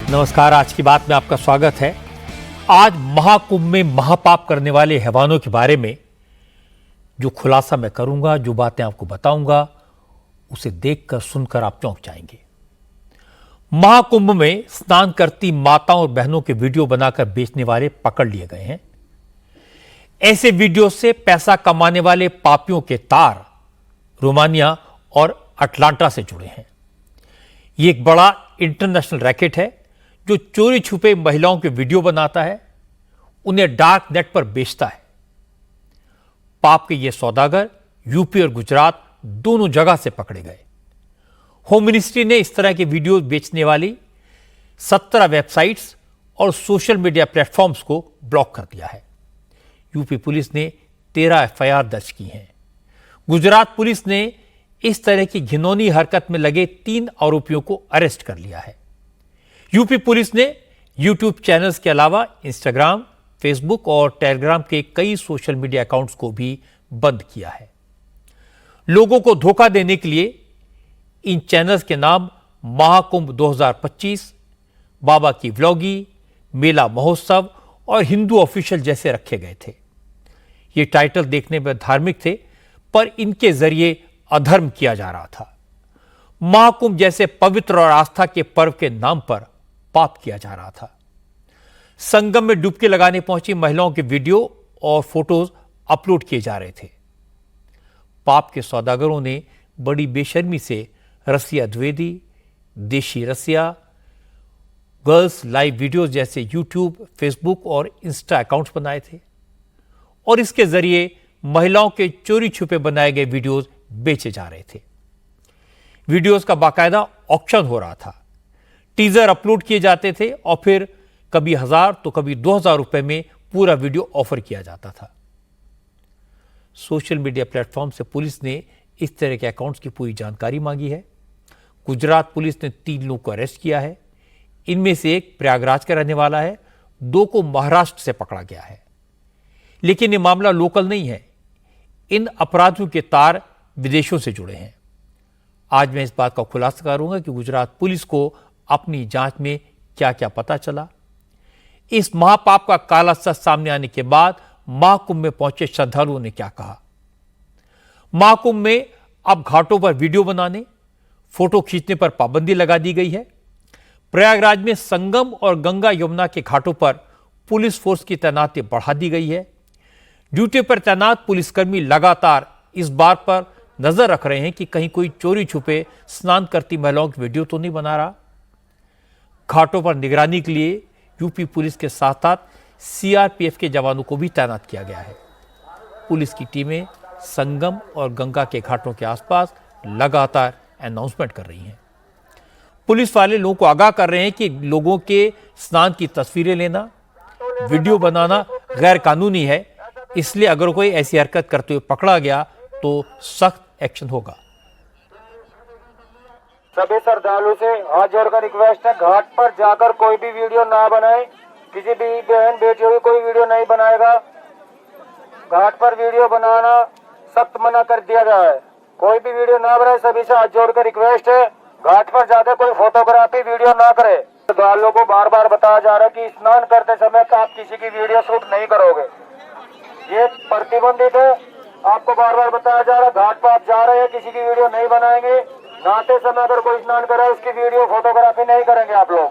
नमस्कार। आज की बात में आपका स्वागत है। आज महाकुंभ में महापाप करने वाले हैवानों के बारे में जो खुलासा मैं करूंगा, जो बातें आपको बताऊंगा, उसे देखकर सुनकर आप चौंक जाएंगे। महाकुंभ में स्नान करती माताओं और बहनों के वीडियो बनाकर बेचने वाले पकड़ लिए गए हैं। ऐसे वीडियो से पैसा कमाने वाले पापियों के तार रोमानिया और अटलांटा से जुड़े हैं। यह एक बड़ा इंटरनेशनल रैकेट है जो चोरी छुपे महिलाओं के वीडियो बनाता है, उन्हें डार्क नेट पर बेचता है। पाप के ये सौदागर यूपी और गुजरात दोनों जगह से पकड़े गए। होम मिनिस्ट्री ने इस तरह के वीडियो बेचने वाली 17 वेबसाइट्स और सोशल मीडिया प्लेटफॉर्म्स को ब्लॉक कर दिया है। यूपी पुलिस ने 13 एफआईआर दर्ज की हैं। गुजरात पुलिस ने इस तरह की घिनौनी हरकत में लगे 3 आरोपियों को अरेस्ट कर लिया है। यूपी पुलिस ने यूट्यूब चैनल्स के अलावा इंस्टाग्राम, फेसबुक और टेलीग्राम के कई सोशल मीडिया अकाउंट्स को भी बंद किया है। लोगों को धोखा देने के लिए इन चैनल्स के नाम महाकुंभ 2025, बाबा की व्लॉगी, मेला महोत्सव और हिंदू ऑफिशियल जैसे रखे गए थे। ये टाइटल देखने में धार्मिक थे, पर इनके जरिए अधर्म किया जा रहा था। महाकुंभ जैसे पवित्र और आस्था के पर्व के नाम पर पाप किया जा रहा था। संगम में डुबकी लगाने पहुंची महिलाओं के वीडियो और फोटोज अपलोड किए जा रहे थे। पाप के सौदागरों ने बड़ी बेशर्मी से रसिया द्विवेदी, देशी रसिया, गर्ल्स लाइव वीडियोस जैसे यूट्यूब, फेसबुक और इंस्टा अकाउंट्स बनाए थे और इसके जरिए महिलाओं के चोरी छुपे बनाए गए वीडियोस बेचे जा रहे थे। वीडियोस का बाकायदा ऑक्शन हो रहा था। टीजर अपलोड किए जाते थे और फिर कभी 1000 तो कभी 2000 रुपए में पूरा वीडियो ऑफर किया जाता था। सोशल मीडिया प्लेटफॉर्म से पुलिस ने इस तरह के अकाउंट्स की पूरी जानकारी मांगी है। गुजरात पुलिस ने 3 लोगों को अरेस्ट किया है। इनमें से एक प्रयागराज का रहने वाला है, 2 को महाराष्ट्र से पकड़ा गया है। लेकिन यह मामला लोकल नहीं है। इन अपराधियों के तार विदेशों से जुड़े हैं। आज मैं इस बात का खुलासा करूंगा कि गुजरात पुलिस को अपनी जांच में क्या क्या पता चला। इस महापाप का काला सच सामने आने के बाद महाकुंभ में पहुंचे श्रद्धालुओं ने क्या कहा। महाकुंभ में अब घाटों पर वीडियो बनाने, फोटो खींचने पर पाबंदी लगा दी गई है। प्रयागराज में संगम और गंगा यमुना के घाटों पर पुलिस फोर्स की तैनाती बढ़ा दी गई है। ड्यूटी पर तैनात पुलिसकर्मी लगातार इस बात पर नजर रख रहे हैं कि कहीं कोई चोरी छुपे स्नान करती महिलाओं की वीडियो तो नहीं बना रहा। घाटों पर निगरानी के लिए यूपी पुलिस के साथ साथ सीआरपीएफ के जवानों को भी तैनात किया गया है। पुलिस की टीमें संगम और गंगा के घाटों के आसपास लगातार अनाउंसमेंट कर रही हैं। पुलिस वाले लोगों को आगाह कर रहे हैं कि लोगों के स्नान की तस्वीरें लेना, वीडियो बनाना गैर कानूनी है, इसलिए अगर कोई ऐसी हरकत करते हुए पकड़ा गया तो सख्त एक्शन होगा। सभी श्रद्धालु से हाथ जोड़कर रिक्वेस्ट है, घाट पर जाकर कोई भी वीडियो ना बनाए। किसी भी बहन बेटियों की कोई वीडियो नहीं बनाएगा। घाट पर वीडियो बनाना सख्त मना कर दिया गया है। कोई भी वीडियो ना बनाए। सभी से हाथ जोड़कर रिक्वेस्ट है, घाट पर जाकर कोई फोटोग्राफी वीडियो ना करे। श्रद्धालुओं को बार बार बताया जा रहा है कि स्नान करते समय आप किसी की वीडियो शूट नहीं करोगे, ये प्रतिबंधित है। आपको बार बार बताया जा रहा है, घाट पर आप जा रहे हैं, किसी की वीडियो नहीं बनाएंगे। नहाते समय अगर कोई स्नान करे उसकी वीडियो फोटोग्राफी नहीं करेंगे आप लोग।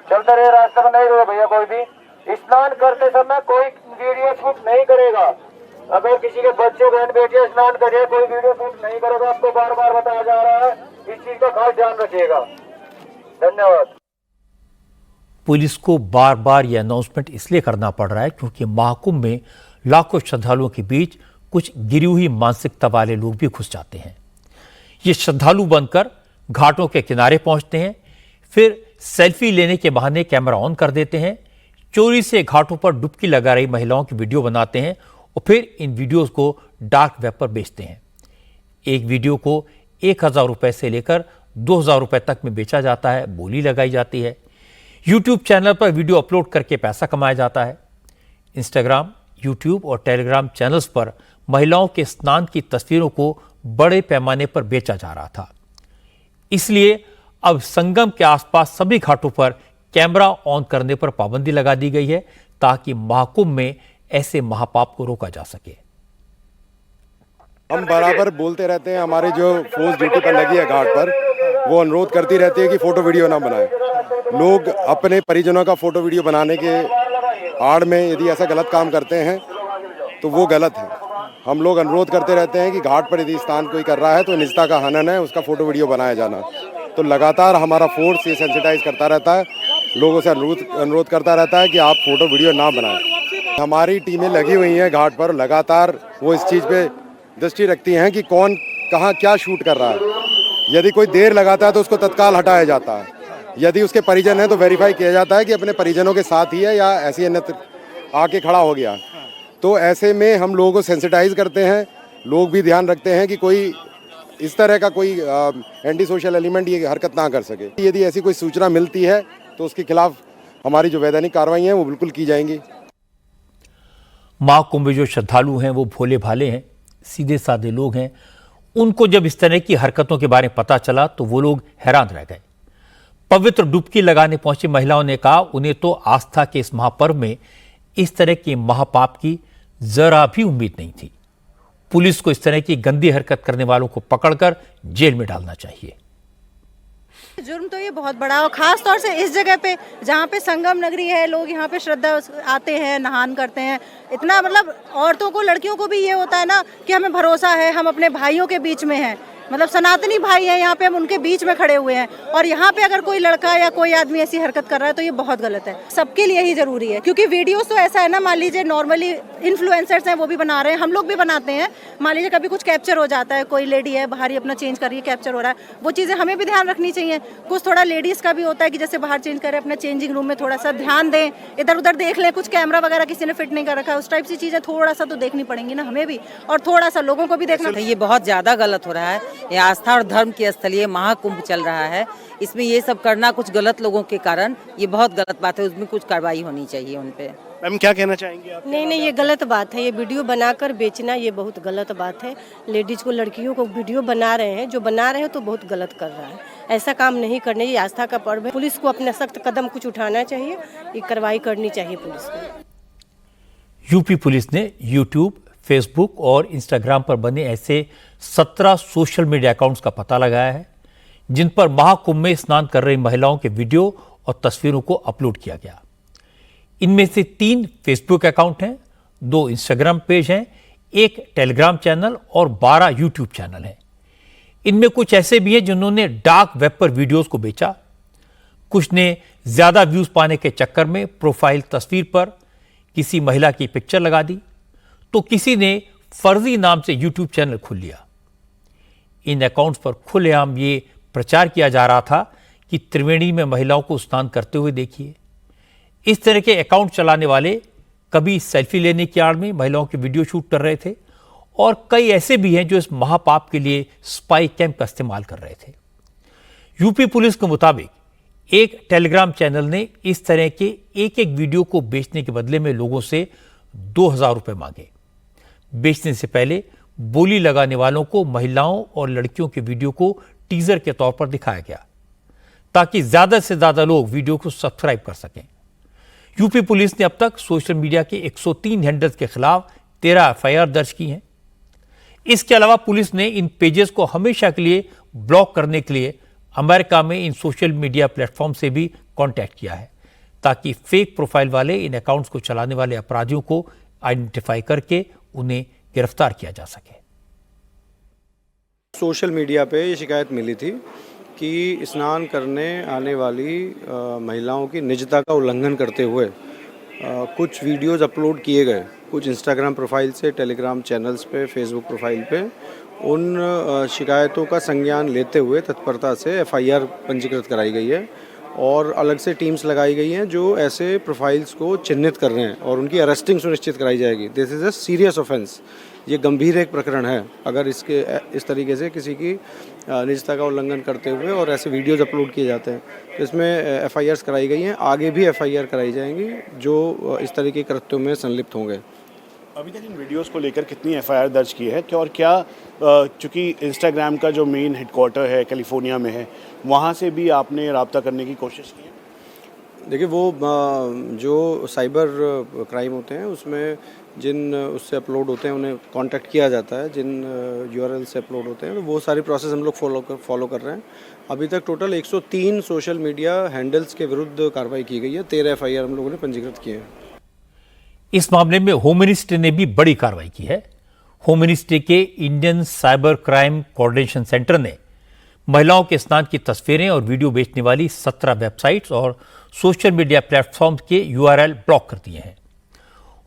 चलते रहे रास्ते में, नहीं रहे भैया। कोई भी स्नान करते समय कोई वीडियो शूट नहीं करेगा। अगर किसी के बच्चे बहन बेटियां स्नान करिए, कोई वीडियो शूट नहीं करेगा। आपको बार बार बताया जा रहा है, इस चीज का खास ध्यान रखिएगा। धन्यवाद। पुलिस को बार बार यह अनाउंसमेंट इसलिए करना पड़ रहा है क्योंकि महाकुंभ में लाखों श्रद्धालुओं के बीच कुछ गिरी हुई मानसिकता वाले लोग भी घुस जाते हैं। ये श्रद्धालु बनकर घाटों के किनारे पहुंचते हैं, फिर सेल्फी लेने के बहाने कैमरा ऑन कर देते हैं, चोरी से घाटों पर डुबकी लगा रही महिलाओं की वीडियो बनाते हैं और फिर इन वीडियोस को डार्क वेब पर बेचते हैं। एक वीडियो को 1000 रुपए से लेकर 2000 रुपए तक में बेचा जाता है, बोली लगाई जाती है। यूट्यूब चैनल पर वीडियो अपलोड करके पैसा कमाया जाता है। इंस्टाग्राम, यूट्यूब और टेलीग्राम चैनल्स पर महिलाओं के स्नान की तस्वीरों को बड़े पैमाने पर बेचा जा रहा था। इसलिए अब संगम के आसपास सभी घाटों पर कैमरा ऑन करने पर पाबंदी लगा दी गई है ताकि महाकुंभ में ऐसे महापाप को रोका जा सके। हम बराबर बोलते रहते हैं, हमारे जो फोर्स ड्यूटी पर लगी है घाट पर, वो अनुरोध करती रहती है कि फोटो वीडियो ना बनाएं। लोग अपने परिजनों का फोटो वीडियो बनाने के आड़ में यदि ऐसा गलत काम करते हैं तो वो गलत है। हम लोग अनुरोध करते रहते हैं कि घाट पर यदि स्नान कोई कर रहा है तो निजता का हनन है, उसका फोटो वीडियो बनाया जाना। तो लगातार हमारा फोर्स ये सेंसिटाइज करता रहता है, लोगों से अनुरोध करता रहता है कि आप फोटो वीडियो ना बनाएं। हमारी टीमें लगी हुई हैं घाट पर, लगातार वो इस चीज़ पे दृष्टि रखती हैं कि कौन कहाँ क्या शूट कर रहा है। यदि कोई देर लगाता है तो उसको तत्काल हटाया जाता है। यदि उसके परिजन हैं तो वेरीफाई किया जाता है कि अपने परिजनों के साथ ही है या ऐसी अन्यत्र आके खड़ा हो गया। तो ऐसे में हम लोगों को सेंसिटाइज करते हैं। लोग भी ध्यान रखते हैं कि कोई इस तरह का कोई एंटी सोशल एलिमेंट ये हरकत ना कर सके। यदि ऐसी कोई सूचना मिलती है तो उसके खिलाफ हमारी जो वैधानिक कार्रवाई है वो बिल्कुल की जाएंगी। महाकुंभ में जो श्रद्धालु हैं वो भोले भाले हैं, सीधे साधे लोग हैं। उनको जब इस तरह की हरकतों के बारे में पता चला तो वो लोग हैरान रह गए। पवित्र डुबकी लगाने पहुंची महिलाओं ने कहा उन्हें तो आस्था के इस महापर्व में इस तरह के महापाप की जरा भी उम्मीद नहीं थी। पुलिस को इस तरह की गंदी हरकत करने वालों को पकड़कर जेल में डालना चाहिए। जुर्म तो ये बहुत बड़ा, और खास तौर से इस जगह पे जहाँ पे संगम नगरी है, लोग यहाँ पे श्रद्धा आते हैं, नहान करते हैं। इतना मतलब औरतों को, लड़कियों को भी ये होता है ना कि हमें भरोसा है, हम अपने भाइयों के बीच में हैं, मतलब सनातनी भाई हैं, यहाँ पे हम उनके बीच में खड़े हुए हैं। और यहाँ पे अगर कोई लड़का या कोई आदमी ऐसी हरकत कर रहा है तो ये बहुत गलत है। सबके लिए ही जरूरी है, क्योंकि वीडियोस तो ऐसा है ना, मान लीजिए नॉर्मली इन्फ्लुएंसर्स हैं वो भी बना रहे हैं, हम लोग भी बनाते हैं। मान लीजिए कभी कुछ कैप्चर हो जाता है, कोई लेडी है बाहर ही अपना चेंज कर रही है, कैप्चर हो रहा है, वो चीज़ें हमें भी ध्यान रखनी चाहिए। कुछ थोड़ा लेडीज़ का भी होता है कि जैसे बाहर चेंज करें, अपने चेंजिंग रूम में थोड़ा सा ध्यान दें, इधर उधर देख लें, कुछ कैमरा वगैरह किसी ने फिट नहीं कर रखा है, उस टाइप से चीज़ें थोड़ा सा तो देखनी पड़ेंगी ना हमें भी, और थोड़ा सा लोगों को भी देखना। ये बहुत ज़्यादा गलत हो रहा है। ये आस्था और धर्म के स्थलीय महाकुंभ चल रहा है, इसमें ये सब करना कुछ गलत लोगों के कारण ये बहुत गलत बात है। उसमें कुछ कार्रवाई होनी चाहिए उन पे। मैम क्या कहना चाहेंगे आप? नहीं, ये गलत बात है। ये वीडियो बनाकर बेचना ये बहुत गलत बात है। लेडीज को, लड़कियों को वीडियो बना रहे हैं, जो बना रहे हैं तो बहुत गलत कर रहा है। ऐसा काम नहीं करने, ये आस्था का पर्व है। पुलिस को अपना सख्त कदम कुछ उठाना चाहिए, ये कार्रवाई करनी चाहिए पुलिस को। यूपी पुलिस ने यूट्यूब, फेसबुक और इंस्टाग्राम पर बने ऐसे 17 सोशल मीडिया अकाउंट्स का पता लगाया है जिन पर महाकुंभ में स्नान कर रही महिलाओं के वीडियो और तस्वीरों को अपलोड किया गया। इनमें से 3 फेसबुक अकाउंट हैं, 2 इंस्टाग्राम पेज हैं, 1 टेलीग्राम चैनल और 12 यूट्यूब चैनल हैं। इनमें कुछ ऐसे भी हैं जिन्होंने डार्क वेब पर वीडियोस को बेचा, कुछ ने ज्यादा व्यूज पाने के चक्कर में प्रोफाइल तस्वीर पर किसी महिला की पिक्चर लगा दी, तो किसी ने फर्जी नाम से यूट्यूब चैनल खोल लिया। इन अकाउंट्स पर खुलेआम ये प्रचार किया जा रहा था कि त्रिवेणी में महिलाओं को स्नान करते हुए देखिए। इस तरह के अकाउंट चलाने वाले कभी सेल्फी लेने की आड़ में महिलाओं की वीडियो शूट कर रहे थे, और कई ऐसे भी हैं जो इस महापाप के लिए स्पाई कैम का इस्तेमाल कर रहे थे। यूपी पुलिस के मुताबिक एक टेलीग्राम चैनल ने इस तरह के एक वीडियो को बेचने के बदले में लोगों से 2000 रुपए मांगे। बेचने से पहले बोली लगाने वालों को महिलाओं और लड़कियों के वीडियो को टीजर के तौर पर दिखाया गया ताकि ज्यादा से ज्यादा लोग वीडियो को सब्सक्राइब कर सकें। यूपी पुलिस ने अब तक सोशल मीडिया के 103 हैंडल्स के खिलाफ 13 एफआईआर दर्ज की हैं। इसके अलावा पुलिस ने इन पेजेस को हमेशा के लिए ब्लॉक करने के लिए अमेरिका में इन सोशल मीडिया प्लेटफॉर्म से भी कांटेक्ट किया है ताकि फेक प्रोफाइल वाले इन अकाउंट्स को चलाने वाले अपराधियों को आइडेंटिफाई करके उन्हें गिरफ्तार किया जा सके। सोशल मीडिया पे ये शिकायत मिली थी कि स्नान करने आने वाली महिलाओं की निजता का उल्लंघन करते हुए कुछ वीडियोस अपलोड किए गए, कुछ इंस्टाग्राम प्रोफाइल से, टेलीग्राम चैनल्स पे, फेसबुक प्रोफाइल पे। उन शिकायतों का संज्ञान लेते हुए तत्परता से एफआईआर पंजीकृत कराई गई है और अलग से टीम्स लगाई गई हैं जो ऐसे प्रोफाइल्स को चिन्हित कर रहे हैं और उनकी अरेस्टिंग सुनिश्चित कराई जाएगी। This is a serious offence, ये गंभीर एक प्रकरण है। अगर इस तरीके से किसी की निजता का उल्लंघन करते हुए और ऐसे वीडियोज़ अपलोड किए जाते हैं तो इसमें एफआईआर्स कराई गई हैं, आगे भी एफआईआर कराई जाएंगी जो इस तरीके के कृत्यों में संलिप्त होंगे। अभी तक इन वीडियोस को लेकर कितनी एफआईआर दर्ज की है और क्या चूँकि इंस्टाग्राम का जो मेन हेडक्वार्टर है कैलिफोर्निया में है, वहाँ से भी आपने रब्ता करने की कोशिश की है? देखिए, वो जो साइबर क्राइम होते हैं उसमें जिन उससे अपलोड होते हैं उन्हें कांटेक्ट किया जाता है, जिन यूआरएल से अपलोड होते हैं, तो वो सारी प्रोसेस हम लोग फॉलो कर रहे हैं। अभी तक टोटल 103 सोशल मीडिया हैंडल्स के विरुद्ध कार्रवाई की गई है, 13 एफआईआर हम लोगों ने पंजीकृत किए हैं। इस मामले में होम मिनिस्ट्री ने भी बड़ी कार्रवाई की है। होम मिनिस्ट्री के Indian cyber crime coordination centre ने महिलाओं के स्नान की तस्वीरें और वीडियो बेचने वाली 17 वेबसाइट्स और सोशल मीडिया प्लेटफॉर्म के यूआरएल ब्लॉक कर दिए हैं।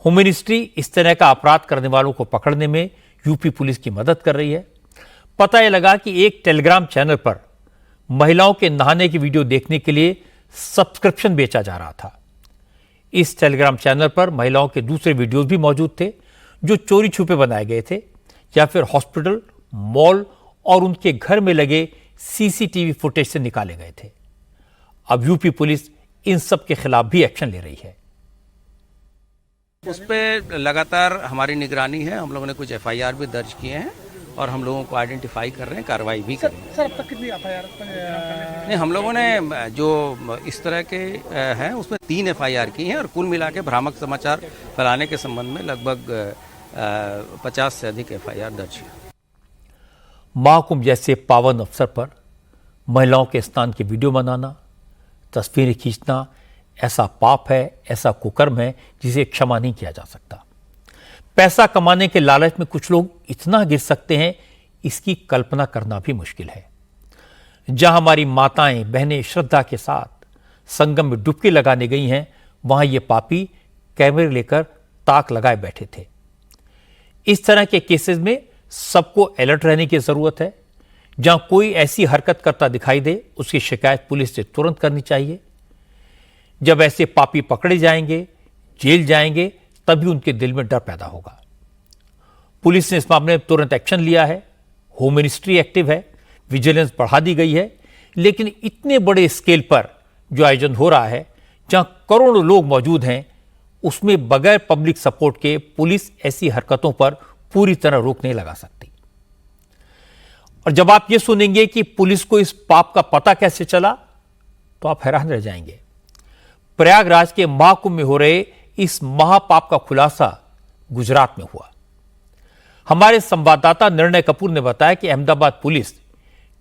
होम मिनिस्ट्री इस तरह का अपराध करने वालों को पकड़ने में यूपी पुलिस की मदद कर रही है। पता यह लगा कि एक टेलीग्राम चैनल पर महिलाओं के नहाने की वीडियो देखने के लिए सब्सक्रिप्शन बेचा जा रहा था। इस टेलीग्राम चैनल पर महिलाओं के दूसरे वीडियोस भी मौजूद थे जो चोरी छुपे बनाए गए थे या फिर हॉस्पिटल, मॉल और उनके घर में लगे सीसीटीवी फुटेज से निकाले गए थे। अब यूपी पुलिस इन सब के खिलाफ भी एक्शन ले रही है। उस पर लगातार हमारी निगरानी है। हम लोगों ने कुछ एफआईआर भी दर्ज किए हैं और हम लोगों को आइडेंटिफाई कर रहे हैं, कार्रवाई भी कर रहे हैं। सर, अब तक कितनी एफआईआर? नहीं, हम लोगों ने जो इस तरह के हैं उसमें 3 एफआईआर की हैं और कुल मिला के भ्रामक समाचार फैलाने के संबंध में लगभग 50 से अधिक एफआईआर दर्ज है। महाकुंभ जैसे पावन अवसर पर महिलाओं के स्नान की वीडियो बनाना, तस्वीरें खींचना ऐसा पाप है, ऐसा कुकर्म है जिसे क्षमा नहीं किया जा सकता। पैसा कमाने के लालच में कुछ लोग इतना गिर सकते हैं, इसकी कल्पना करना भी मुश्किल है। जहां हमारी माताएं बहनें श्रद्धा के साथ संगम में डुबकी लगाने गई हैं, वहां ये पापी कैमरे लेकर ताक लगाए बैठे थे। इस तरह के केसेस में सबको अलर्ट रहने की जरूरत है। जहां कोई ऐसी हरकत करता दिखाई दे, उसकी शिकायत पुलिस से तुरंत करनी चाहिए। जब ऐसे पापी पकड़े जाएंगे, जेल जाएंगे, तभी उनके दिल में डर पैदा होगा। पुलिस ने इस मामले में तुरंत एक्शन लिया है। होम मिनिस्ट्री एक्टिव है, विजिलेंस बढ़ा दी गई है। लेकिन इतने बड़े स्केल पर जो आयोजन हो रहा है, जहां करोड़ों लोग मौजूद हैं, उसमें बगैर पब्लिक सपोर्ट के पुलिस ऐसी हरकतों पर पूरी तरह रोक नहीं लगा सकती। और जब आप ये सुनेंगे कि पुलिस को इस पाप का पता कैसे चला, तो आप हैरान रह जाएंगे। प्रयागराज के महाकुंभ में हो रहे इस महापाप का खुलासा गुजरात में हुआ। हमारे संवाददाता निर्णय कपूर ने बताया कि अहमदाबाद पुलिस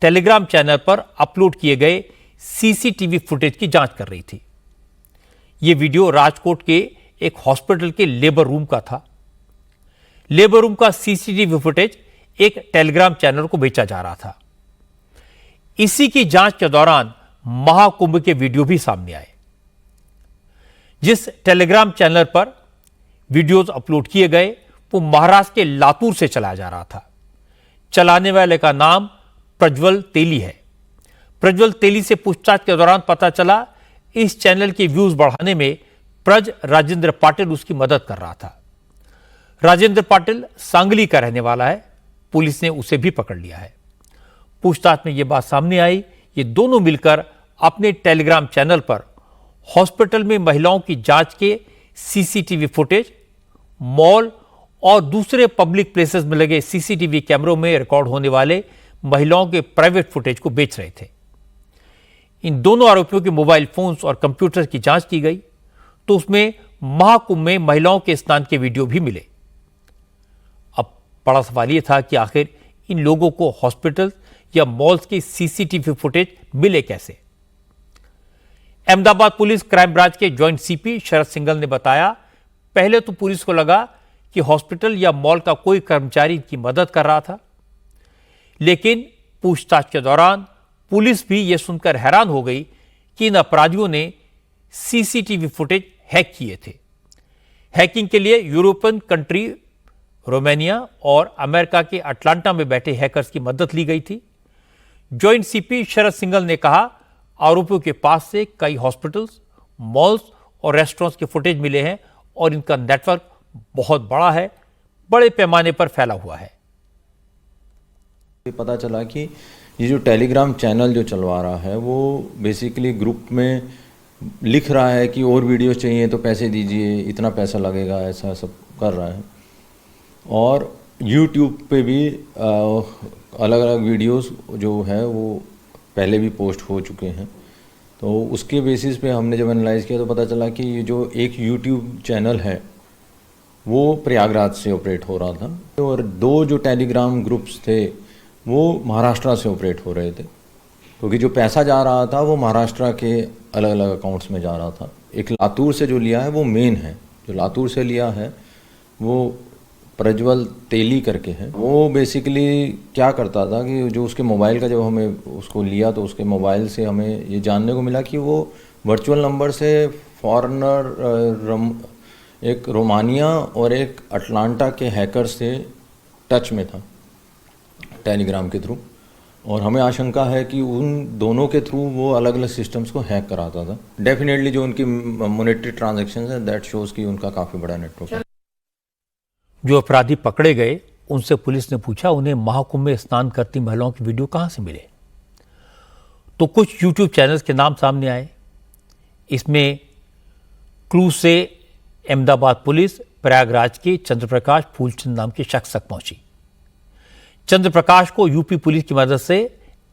टेलीग्राम चैनल पर अपलोड किए गए सीसीटीवी फुटेज की जांच कर रही थी। यह वीडियो राजकोट के एक हॉस्पिटल के लेबर रूम का था। लेबर रूम का सीसीटीवी फुटेज एक टेलीग्राम चैनल को बेचा जा रहा था। इसी की जांच के दौरान महाकुंभ के वीडियो भी सामने आए। जिस टेलीग्राम चैनल पर वीडियोस अपलोड किए गए, वो महाराष्ट्र के लातूर से चलाया जा रहा था। चलाने वाले का नाम प्रज्वल तेली है। प्रज्वल तेली से पूछताछ के दौरान पता चला, इस चैनल के व्यूज बढ़ाने में राजेंद्र पाटिल उसकी मदद कर रहा था। राजेंद्र पाटिल सांगली का रहने वाला है। पुलिस ने उसे भी पकड़ लिया है। पूछताछ में यह बात सामने आई, ये दोनों मिलकर अपने टेलीग्राम चैनल पर हॉस्पिटल में महिलाओं की जांच के सीसीटीवी फुटेज, मॉल और दूसरे पब्लिक प्लेसेस में लगे सीसीटीवी कैमरों में रिकॉर्ड होने वाले महिलाओं के प्राइवेट फुटेज को बेच रहे थे। इन दोनों आरोपियों के मोबाइल फोन्स और कंप्यूटर की जांच की गई, तो उसमें महाकुंभ में महिलाओं के स्नान के वीडियो भी मिले। अब बड़ा सवाल यह था कि आखिर इन लोगों को हॉस्पिटल या मॉल्स के सीसीटीवी फुटेज मिले कैसे। अहमदाबाद पुलिस क्राइम ब्रांच के ज्वाइंट सीपी शरद सिंघल ने बताया, पहले तो पुलिस को लगा कि हॉस्पिटल या मॉल का कोई कर्मचारी इनकी मदद कर रहा था, लेकिन पूछताछ के दौरान पुलिस भी यह सुनकर हैरान हो गई कि इन अपराधियों ने सीसीटीवी फुटेज हैक किए थे। हैकिंग के लिए यूरोपियन कंट्री रोमानिया और अमेरिका के अटलांटा में बैठे हैकर्स की मदद ली गई थी। ज्वाइंट सीपी शरद सिंघल ने कहा, आरोपियों के पास से कई हॉस्पिटल्स, मॉल्स और रेस्टोरेंट्स के फुटेज मिले हैं और इनका नेटवर्क बहुत बड़ा है, बड़े पैमाने पर फैला हुआ है। पता चला कि ये जो टेलीग्राम चैनल जो चलवा रहा है वो बेसिकली ग्रुप में लिख रहा है कि और वीडियो चाहिए तो पैसे दीजिए, इतना पैसा लगेगा, ऐसा सब कर रहा है। और यूट्यूब पे भी अलग अलग वीडियोस जो है वो पहले भी पोस्ट हो चुके हैं। तो उसके बेसिस पे हमने जब एनालाइज़ किया तो पता चला कि ये जो एक यूट्यूब चैनल है वो प्रयागराज से ऑपरेट हो रहा था और 2 जो टेलीग्राम ग्रुप्स थे वो महाराष्ट्र से ऑपरेट हो रहे थे, क्योंकि जो पैसा जा रहा था वो महाराष्ट्र के अलग अलग अकाउंट्स में जा रहा था। एक लातूर से जो लिया है वो मेन है, जो लातूर से लिया है वो प्रज्वल तेली करके है। वो बेसिकली क्या करता था कि जो उसके मोबाइल का जब हमें उसको लिया तो उसके मोबाइल से हमें ये जानने को मिला कि वो वर्चुअल नंबर से फॉरेनर एक रोमानिया और एक अटलांटा के हैकर से टच में था टेलीग्राम के थ्रू, और हमें आशंका है कि उन दोनों के थ्रू वो अलग अलग सिस्टम्स को हैक कराता था। डेफिनेटली जो उनकी मॉनेटरी ट्रांजैक्शंस है दैट शोज कि उनका काफ़ी बड़ा नेटवर्क है। जो अपराधी पकड़े गए उनसे पुलिस ने पूछा उन्हें महाकुंभ में स्नान करती महिलाओं की वीडियो कहां से मिले, तो कुछ यूट्यूब चैनल्स के नाम सामने आए। इसमें क्लू से अहमदाबाद पुलिस प्रयागराज के चंद्रप्रकाश फूलचंद नाम के शख्स तक पहुंची। चंद्रप्रकाश को यूपी पुलिस की मदद से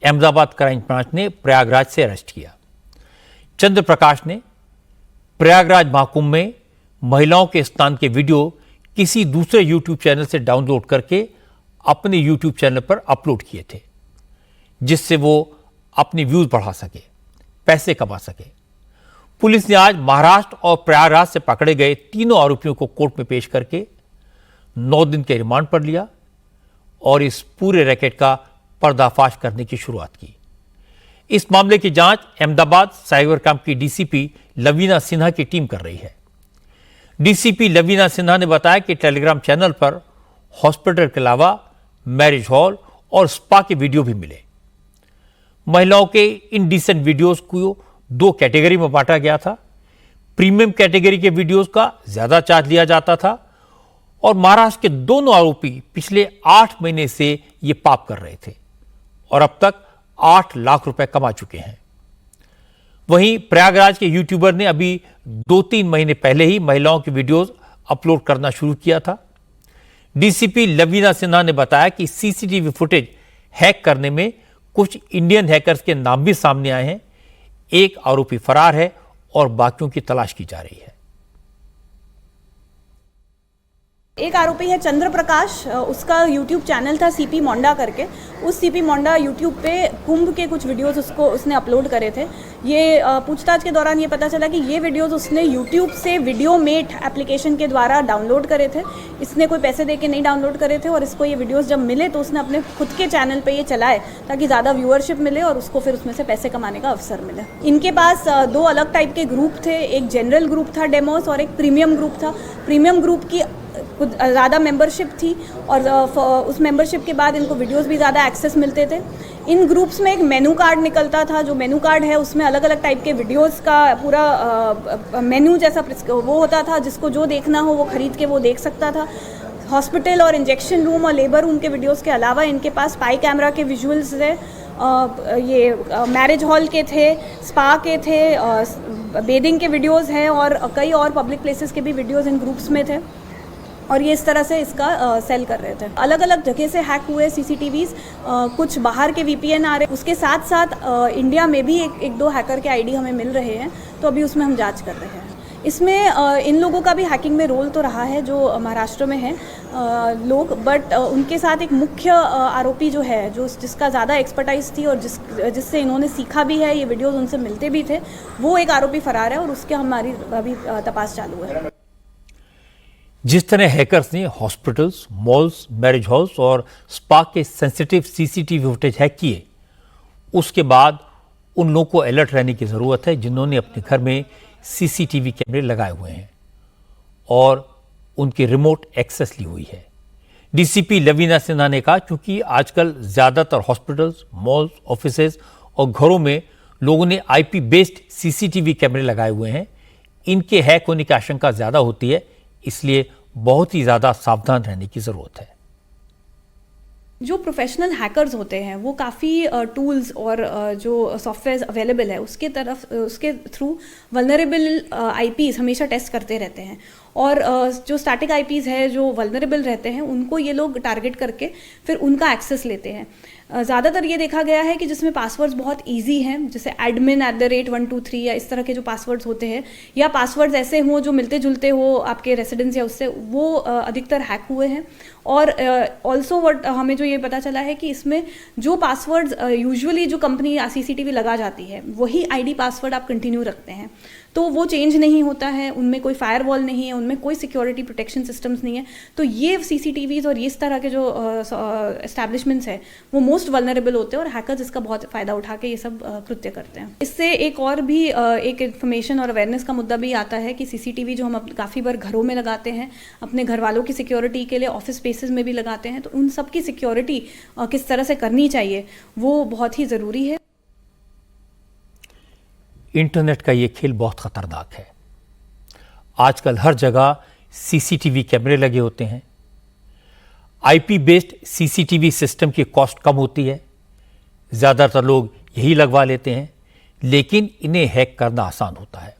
अहमदाबाद क्राइम ब्रांच ने प्रयागराज से अरेस्ट किया। चंद्रप्रकाश ने प्रयागराज महाकुंभ में महिलाओं के स्नान के वीडियो किसी दूसरे यूट्यूब चैनल से डाउनलोड करके अपने यूट्यूब चैनल पर अपलोड किए थे, जिससे वो अपनी व्यूज बढ़ा सके, पैसे कमा सके। पुलिस ने आज महाराष्ट्र और प्रयागराज से पकड़े गए तीनों आरोपियों को कोर्ट में पेश करके 9 दिन के रिमांड पर लिया और इस पूरे रैकेट का पर्दाफाश करने की शुरुआत की। इस मामले की जांच अहमदाबाद साइबर क्राइम की डीसीपी लवीना सिन्हा की टीम कर रही है। डीसीपी लवीना सिन्हा ने बताया कि टेलीग्राम चैनल पर हॉस्पिटल के अलावा मैरिज हॉल और स्पा के वीडियो भी मिले। महिलाओं के इनडिसेंट वीडियोस को 2 कैटेगरी में बांटा गया था। प्रीमियम कैटेगरी के वीडियोस का ज्यादा चार्ज लिया जाता था और महाराष्ट्र के दोनों आरोपी पिछले 8 महीने से ये पाप कर रहे थे और अब तक 8 लाख रुपए कमा चुके हैं। वहीं प्रयागराज के यूट्यूबर ने अभी 2-3 महीने पहले ही महिलाओं की वीडियोस अपलोड करना शुरू किया था। डीसीपी लवीना सिन्हा ने बताया कि सीसीटीवी फुटेज हैक करने में कुछ इंडियन हैकर्स के नाम भी सामने आए हैं। एक आरोपी फरार है और बाकियों की तलाश की जा रही है। एक आरोपी है चंद्र प्रकाश, उसका यूट्यूब चैनल था सीपी मोंडा करके। उस सीपी मोंडा यूट्यूब पे कुंभ के कुछ वीडियोस उसने अपलोड करे थे। ये पूछताछ के दौरान ये पता चला कि ये वीडियोस उसने यूट्यूब से वीडियो मेट एप्लीकेशन के द्वारा डाउनलोड करे थे। इसने कोई पैसे दे के नहीं डाउनलोड करे थे और इसको ये वीडियोस जब मिले तो उसने अपने खुद के चैनल पे ये चलाए ताकि ज़्यादा व्यूअरशिप मिले और उसको फिर उसमें से पैसे कमाने का अवसर मिले। इनके पास 2 अलग टाइप के ग्रुप थे, एक जनरल ग्रुप था डेमोस और एक प्रीमियम ग्रुप था। प्रीमियम ग्रुप की कुछ ज़्यादा मेंबरशिप थी और उस मेंबरशिप के बाद इनको वीडियोस भी ज़्यादा एक्सेस मिलते थे। इन ग्रुप्स में एक मेनू कार्ड निकलता था, जो मेनू कार्ड है उसमें अलग अलग टाइप के वीडियोस का पूरा मेनू जैसा वो होता था, जिसको जो देखना हो वो खरीद के वो देख सकता था। हॉस्पिटल और इंजेक्शन रूम और लेबर रूम के वीडियोस के अलावा इनके पास स्पाई कैमरा के विजुअल्स थे, ये मैरिज हॉल के थे, स्पा के थे, बेडिंग के वीडियोस हैं और कई और पब्लिक प्लेसेस के भी वीडियोस इन ग्रुप्स में थे और ये इस तरह से इसका सेल कर रहे थे। अलग अलग जगह से हैक हुए सीसीटीवीज, कुछ बाहर के वीपीएन आ रहे, उसके साथ साथ इंडिया में भी एक 2 हैकर के आईडी हमें मिल रहे हैं, तो अभी उसमें हम जांच कर रहे हैं। इसमें इन लोगों का भी हैकिंग में रोल तो रहा है जो महाराष्ट्र में है लोग, बट उनके साथ एक मुख्य आरोपी जो है, जो जिसका ज़्यादा एक्सपर्टाइज थी और जिससे इन्होंने सीखा भी है, ये वीडियोस उनसे मिलते भी थे, वो एक आरोपी फरार है और उसके हमारी अभी तपास चालू है। जिस तरह हैकर्स ने हॉस्पिटल्स, मॉल्स, मैरिज हॉल्स और स्पा के सेंसिटिव सीसीटीवी फुटेज हैक किए, उसके बाद उन लोगों को अलर्ट रहने की ज़रूरत है जिन्होंने अपने घर में सीसीटीवी कैमरे लगाए हुए हैं और उनकी रिमोट एक्सेस ली हुई है। डीसीपी लवीना सिन्हा ने कहा, क्योंकि आजकल ज़्यादातर हॉस्पिटल्स, मॉल्स, ऑफिसेज और घरों में लोगों ने आईपी बेस्ड सीसीटीवी कैमरे लगाए हुए हैं, इनके हैक होने की आशंका ज़्यादा होती है, इसलिए बहुत ही ज़्यादा सावधान रहने की ज़रूरत है। जो प्रोफेशनल हैकर्स होते हैं वो काफ़ी टूल्स और जो सॉफ्टवेयर अवेलेबल है उसके थ्रू वल्नरेबल आईपीज़ हमेशा टेस्ट करते रहते हैं और जो स्टैटिक आईपीज़ है जो वल्नरेबल रहते हैं उनको ये लोग टारगेट करके फिर उनका एक्सेस लेते हैं। ज़्यादातर ये देखा गया है कि जिसमें पासवर्ड्स बहुत इजी हैं, जैसे admin@123 या इस तरह के जो पासवर्ड्स होते हैं, या पासवर्ड्स ऐसे हों जो मिलते जुलते हो आपके रेसिडेंस या उससे, वो अधिकतर हैक हुए हैं। और ऑल्सो व्हाट हमें जो ये पता चला है कि इसमें जो पासवर्ड्स यूजुअली जो कंपनी CCTV लगा जाती है वही आईडी पासवर्ड आप कंटिन्यू रखते हैं, तो वो चेंज नहीं होता है, उनमें कोई फायरवॉल नहीं है, उनमें कोई सिक्योरिटी प्रोटेक्शन सिस्टम्स नहीं है। तो ये CCTVs और इस तरह के जो एस्टैब्लिशमेंट्स है वो मोस्ट वल्नरेबल होते हैं और हैकर्स इसका बहुत फ़ायदा उठा के ये सब कृत्य करते हैं। इससे एक और भी एक इन्फॉर्मेशन और अवेयरनेस का मुद्दा भी आता है कि CCTV जो हम काफ़ी बार घरों में लगाते हैं अपने घर वालों की सिक्योरिटी के लिए, ऑफिस स्पेसेस में भी लगाते हैं, तो उन सब की सिक्योरिटी किस तरह से करनी चाहिए वो बहुत ही ज़रूरी है। इंटरनेट का ये खेल बहुत खतरनाक है। आजकल हर जगह CCTV कैमरे लगे होते हैं। IP बेस्ड CCTV सिस्टम की कॉस्ट कम होती है, ज़्यादातर लोग यही लगवा लेते हैं, लेकिन इन्हें हैक करना आसान होता है।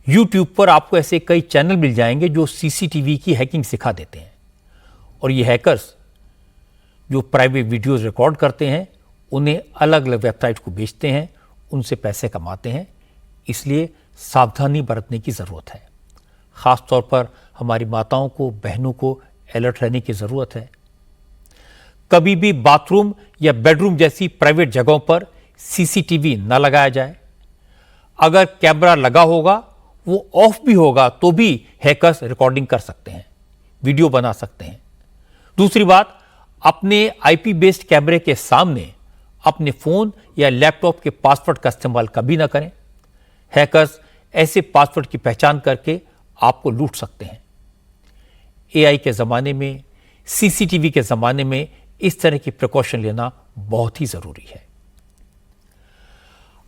YouTube पर आपको ऐसे कई चैनल मिल जाएंगे जो CCTV की हैकिंग सिखा देते हैं, और ये हैकर्स जो प्राइवेट वीडियोस रिकॉर्ड करते हैं उन्हें अलग अलग वेबसाइट को बेचते हैं, उनसे पैसे कमाते हैं। इसलिए सावधानी बरतने की ज़रूरत है। ख़ास तौर पर हमारी माताओं को, बहनों को अलर्ट रहने की ज़रूरत है। कभी भी बाथरूम या बेडरूम जैसी प्राइवेट जगहों पर CCTV न लगाया जाए। अगर कैमरा लगा होगा, वो ऑफ भी होगा, तो भी हैकर्स रिकॉर्डिंग कर सकते हैं, वीडियो बना सकते हैं। दूसरी बात, अपने IP बेस्ड कैमरे के सामने अपने फ़ोन या लैपटॉप के पासवर्ड का इस्तेमाल कभी ना करें। हैकर्स ऐसे पासवर्ड की पहचान करके आपको लूट सकते हैं। AI के ज़माने में, CCTV के ज़माने में इस तरह की प्रिकॉशन लेना बहुत ही ज़रूरी है।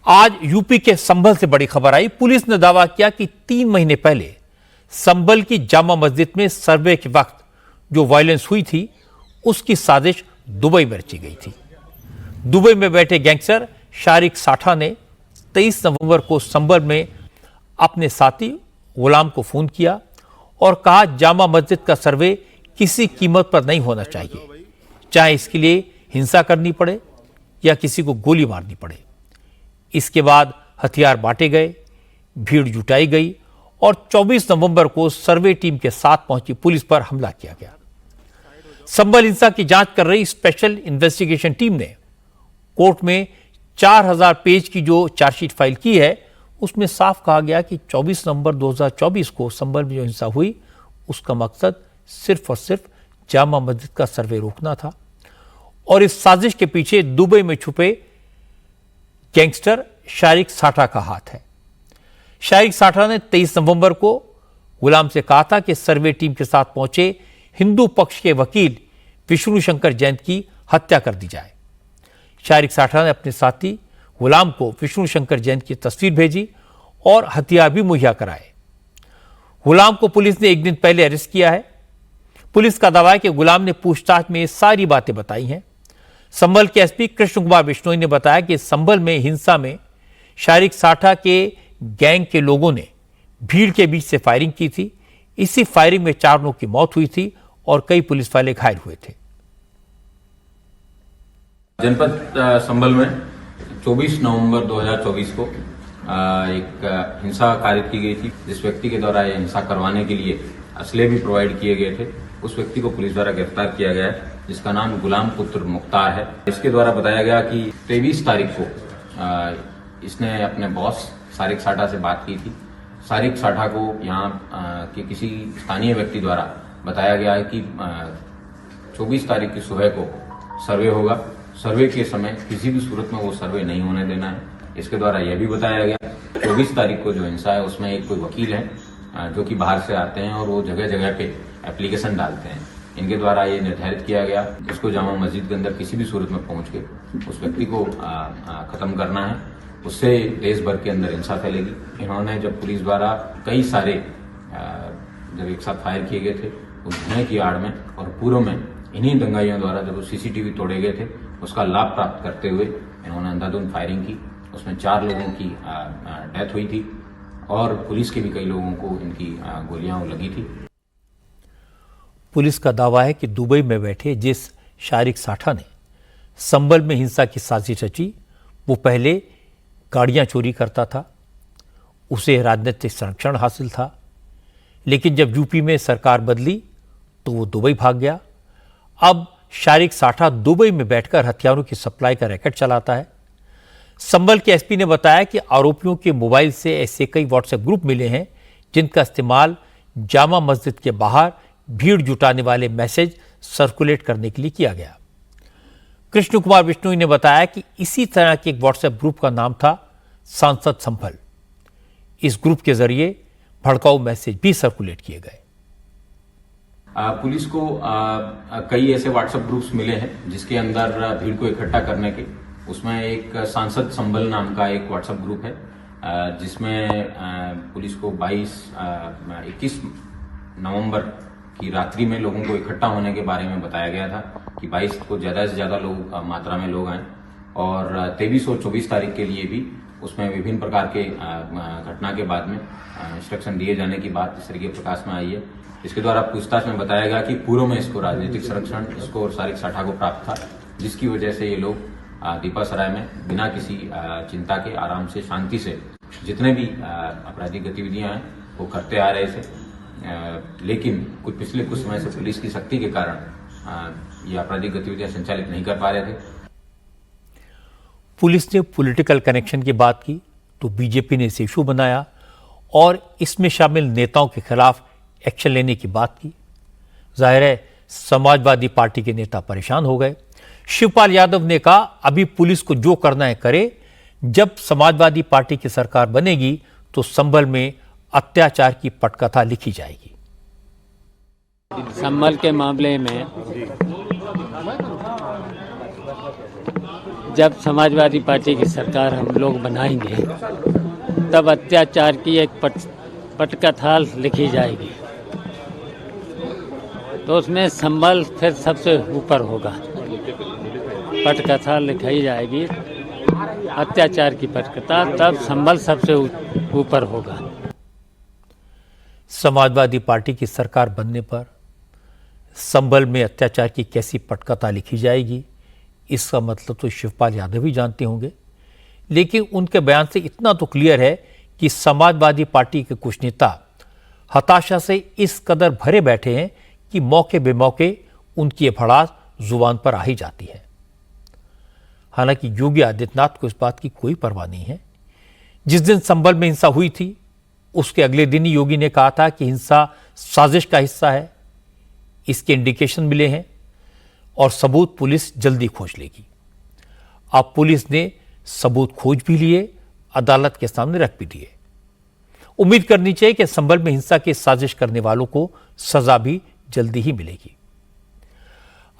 आज यूपी के संभल से बड़ी खबर आई। पुलिस ने दावा किया कि 3 महीने पहले संभल की जामा मस्जिद में सर्वे के वक्त जो वायलेंस हुई थी उसकी साजिश दुबई में रची गई थी। दुबई में बैठे गैंगस्टर शारिक साठा ने 23 नवंबर को संभल में अपने साथी गुलाम को फोन किया और कहा जामा मस्जिद का सर्वे किसी कीमत पर नहीं होना चाहिए, चाहे इसके लिए हिंसा करनी पड़े या किसी को गोली मारनी पड़े। इसके बाद हथियार बांटे गए, भीड़ जुटाई गई और 24 नवंबर को सर्वे टीम के साथ पहुंची पुलिस पर हमला किया गया। संभल हिंसा की जांच कर रही स्पेशल इन्वेस्टिगेशन टीम ने कोर्ट में 4000 पेज की जो चार्जशीट फाइल की है उसमें साफ कहा गया कि 24 नवंबर 2024 को संभल में जो हिंसा हुई उसका मकसद सिर्फ और सिर्फ जामा मस्जिद का सर्वे रोकना था और इस साजिश के पीछे दुबई में छुपे गैंगस्टर शारिक साठा का हाथ है। शारिक साठा ने 23 नवंबर को गुलाम से कहा था कि सर्वे टीम के साथ पहुंचे हिंदू पक्ष के वकील विष्णु शंकर जैन की हत्या कर दी जाए। शारिक साठा ने अपने साथी गुलाम को विष्णु शंकर जैन की तस्वीर भेजी और हथियार भी मुहैया कराए। गुलाम को पुलिस ने एक दिन पहले अरेस्ट किया है। पुलिस का दावा है कि गुलाम ने पूछताछ में सारी बातें बताई हैं। संभल के एसपी कृष्ण कुमार बिश्नोई ने बताया कि संभल में हिंसा में शारिक साठा के गैंग के लोगों ने भीड़ के बीच से फायरिंग की थी। इसी फायरिंग में 4 लोगों की मौत हुई थी और कई पुलिस वाले घायल हुए थे। जनपद संभल में 24 नवंबर 2024 को एक हिंसा कारित की गई थी, जिस व्यक्ति के द्वारा यह हिंसा करवाने के लिए असले भी प्रोवाइड किए गए थे। उस व्यक्ति को पुलिस द्वारा गिरफ्तार किया गया है, जिसका नाम गुलाम पुत्र मुख्तार है। इसके द्वारा बताया गया कि 23 तारीख को इसने अपने बॉस शारिक साठा से बात की थी। शारिक साठा को यहाँ के किसी स्थानीय व्यक्ति द्वारा बताया गया है कि 24 तारीख की सुबह को सर्वे होगा। सर्वे के समय किसी भी सूरत में वो सर्वे नहीं होने देना है। इसके द्वारा यह भी बताया गया 24 तारीख को जो हिंसा है उसमें एक कोई वकील है जो कि बाहर से आते हैं और वो जगह जगह पे एप्लीकेशन डालते हैं। इनके द्वारा ये निर्धारित किया गया इसको जामा मस्जिद के अंदर किसी भी सूरत में पहुंच के उस व्यक्ति को खत्म करना है, उससे देश भर के अंदर हिंसा फैलेगी। इन्होंने जब पुलिस द्वारा कई सारे जब एक साथ फायर किए गए थे उस धुएं की आड़ में और पूर्व में इन्हीं दंगाइयों द्वारा जब सीसीटीवी तोड़े गए थे उसका लाभ प्राप्त करते हुए इन्होंने अंधाधुंध फायरिंग की। उसमें 4 लोगों की डेथ हुई थी और पुलिस के भी कई लोगों को इनकी गोलियां लगी थी। पुलिस का दावा है कि दुबई में बैठे जिस शारिक साठा ने संभल में हिंसा की साजिश रची, वो पहले गाड़ियां चोरी करता था, उसे राजनीतिक संरक्षण हासिल था, लेकिन जब यूपी में सरकार बदली तो वो दुबई भाग गया। अब शारिक साठा दुबई में बैठकर हथियारों की सप्लाई का रैकेट चलाता है। संभल के एसपी ने बताया कि आरोपियों के मोबाइल से ऐसे कई व्हाट्सएप ग्रुप मिले हैं जिनका इस्तेमाल जामा मस्जिद के बाहर भीड़ जुटाने वाले मैसेज सर्कुलेट करने के लिए किया गया। कृष्ण कुमार बिश्नोई ने बताया कि इसी तरह के एक व्हाट्सएप ग्रुप का नाम था सांसद संभल। इस ग्रुप के जरिए भड़काऊ मैसेज भी सर्कुलेट किए गए। पुलिस को कई ऐसे व्हाट्सएप ग्रुप्स मिले हैं जिसके अंदर भीड़ को इकट्ठा करने के, उसमें एक सांसद संभल नाम का एक व्हाट्सएप ग्रुप है जिसमें पुलिस को 21 नवंबर की रात्रि में लोगों को इकट्ठा होने के बारे में बताया गया था कि 22 को ज्यादा से ज्यादा लोग मात्रा में लोग आए और 23 और 24 तारीख के लिए भी उसमें विभिन्न प्रकार के घटना के बाद में इंस्ट्रक्शन दिए जाने की बात इस तरीके प्रकाश में आई है। इसके द्वारा पूछताछ में बताया गया कि पूर्व में इसको राजनीतिक संरक्षण इसको और शारिक साठा को प्राप्त था, जिसकी वजह से ये लोग दीपासराय में बिना किसी चिंता के आराम से शांति से जितने भी आपराधिक गतिविधियां हैं वो करते आ रहे थे। लेकिन पिछले कुछ समय से पुलिस की सख्ती के कारण ये आपराधिक गतिविधियां संचालित नहीं कर पा रहे थे। पुलिस ने पॉलिटिकल कनेक्शन की बात की तो बीजेपी ने इसे इशू बनाया और इसमें शामिल नेताओं के खिलाफ एक्शन लेने की बात की। जाहिर है समाजवादी पार्टी के नेता परेशान हो गए। शिवपाल यादव ने कहा अभी पुलिस को जो करना है करे, जब समाजवादी पार्टी की सरकार बनेगी तो संभल में अत्याचार की पटकथा लिखी जाएगी। संभल के मामले में जब समाजवादी पार्टी की सरकार हम लोग बनाएंगे तब अत्याचार की एक पटकथा लिखी जाएगी, तो उसमें संभल फिर सबसे ऊपर होगा। पटकथा लिखाई जाएगी अत्याचार की पटकथा, तब संभल सबसे ऊपर होगा। समाजवादी पार्टी की सरकार बनने पर संभल में अत्याचार की कैसी पटकथा लिखी जाएगी, इसका मतलब तो शिवपाल यादव ही जानते होंगे, लेकिन उनके बयान से इतना तो क्लियर है कि समाजवादी पार्टी के कुछ नेता हताशा से इस कदर भरे बैठे हैं कि मौके बेमौके उनकी ये भड़ास जुबान पर आ ही जाती है। हालांकि योगी आदित्यनाथ को इस बात की कोई परवाह नहीं है। जिस दिन संभल में हिंसा हुई थी उसके अगले दिन ही योगी ने कहा था कि हिंसा साजिश का हिस्सा है, इसके इंडिकेशन मिले हैं और सबूत पुलिस जल्दी खोज लेगी। अब पुलिस ने सबूत खोज भी लिए, अदालत के सामने रख भी दिए। उम्मीद करनी चाहिए कि संभल में हिंसा की साजिश करने वालों को सजा भी जल्दी ही मिलेगी।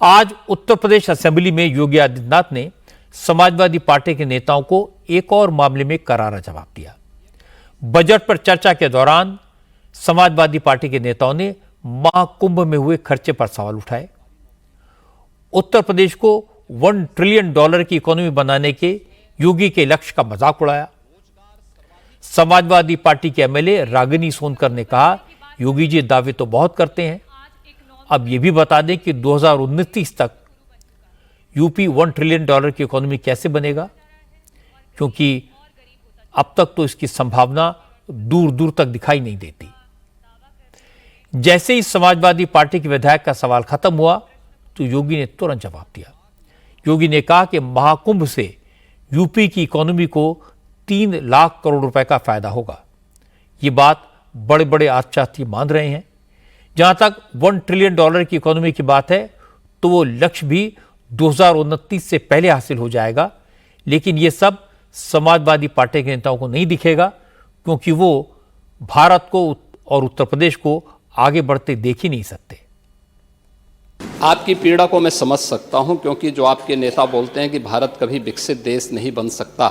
आज उत्तर प्रदेश असेंबली में योगी आदित्यनाथ ने समाजवादी पार्टी के नेताओं को एक और मामले में करारा जवाब दिया। बजट पर चर्चा के दौरान समाजवादी पार्टी के नेताओं ने महाकुंभ में हुए खर्चे पर सवाल उठाए। उत्तर प्रदेश को $1 ट्रिलियन की इकोनॉमी बनाने के योगी के लक्ष्य का मजाक उड़ाया। समाजवादी पार्टी के एमएलए रागिनी सोनकर ने कहा योगी जी दावे तो बहुत करते हैं, अब यह भी बता दें कि 2029 तक यूपी $1 ट्रिलियन की इकोनॉमी कैसे बनेगा, क्योंकि अब तक तो इसकी संभावना दूर दूर तक दिखाई नहीं देती। जैसे ही समाजवादी पार्टी के विधायक का सवाल खत्म हुआ तो योगी ने तुरंत जवाब दिया। योगी ने कहा कि महाकुंभ से यूपी की इकोनॉमी को 3 लाख करोड़ रुपए का फायदा होगा। ये बात बड़े बड़े अर्थशास्त्री मान रहे हैं। जहां तक $1 ट्रिलियन की इकोनॉमी की बात है तो वो लक्ष्य भी 2029 से पहले हासिल हो जाएगा, लेकिन ये सब समाजवादी पार्टी के नेताओं को नहीं दिखेगा, क्योंकि वो भारत को और उत्तर प्रदेश को आगे बढ़ते देख ही नहीं सकते। आपकी पीड़ा को मैं समझ सकता हूं, क्योंकि जो आपके नेता बोलते हैं कि भारत कभी विकसित देश नहीं बन सकता,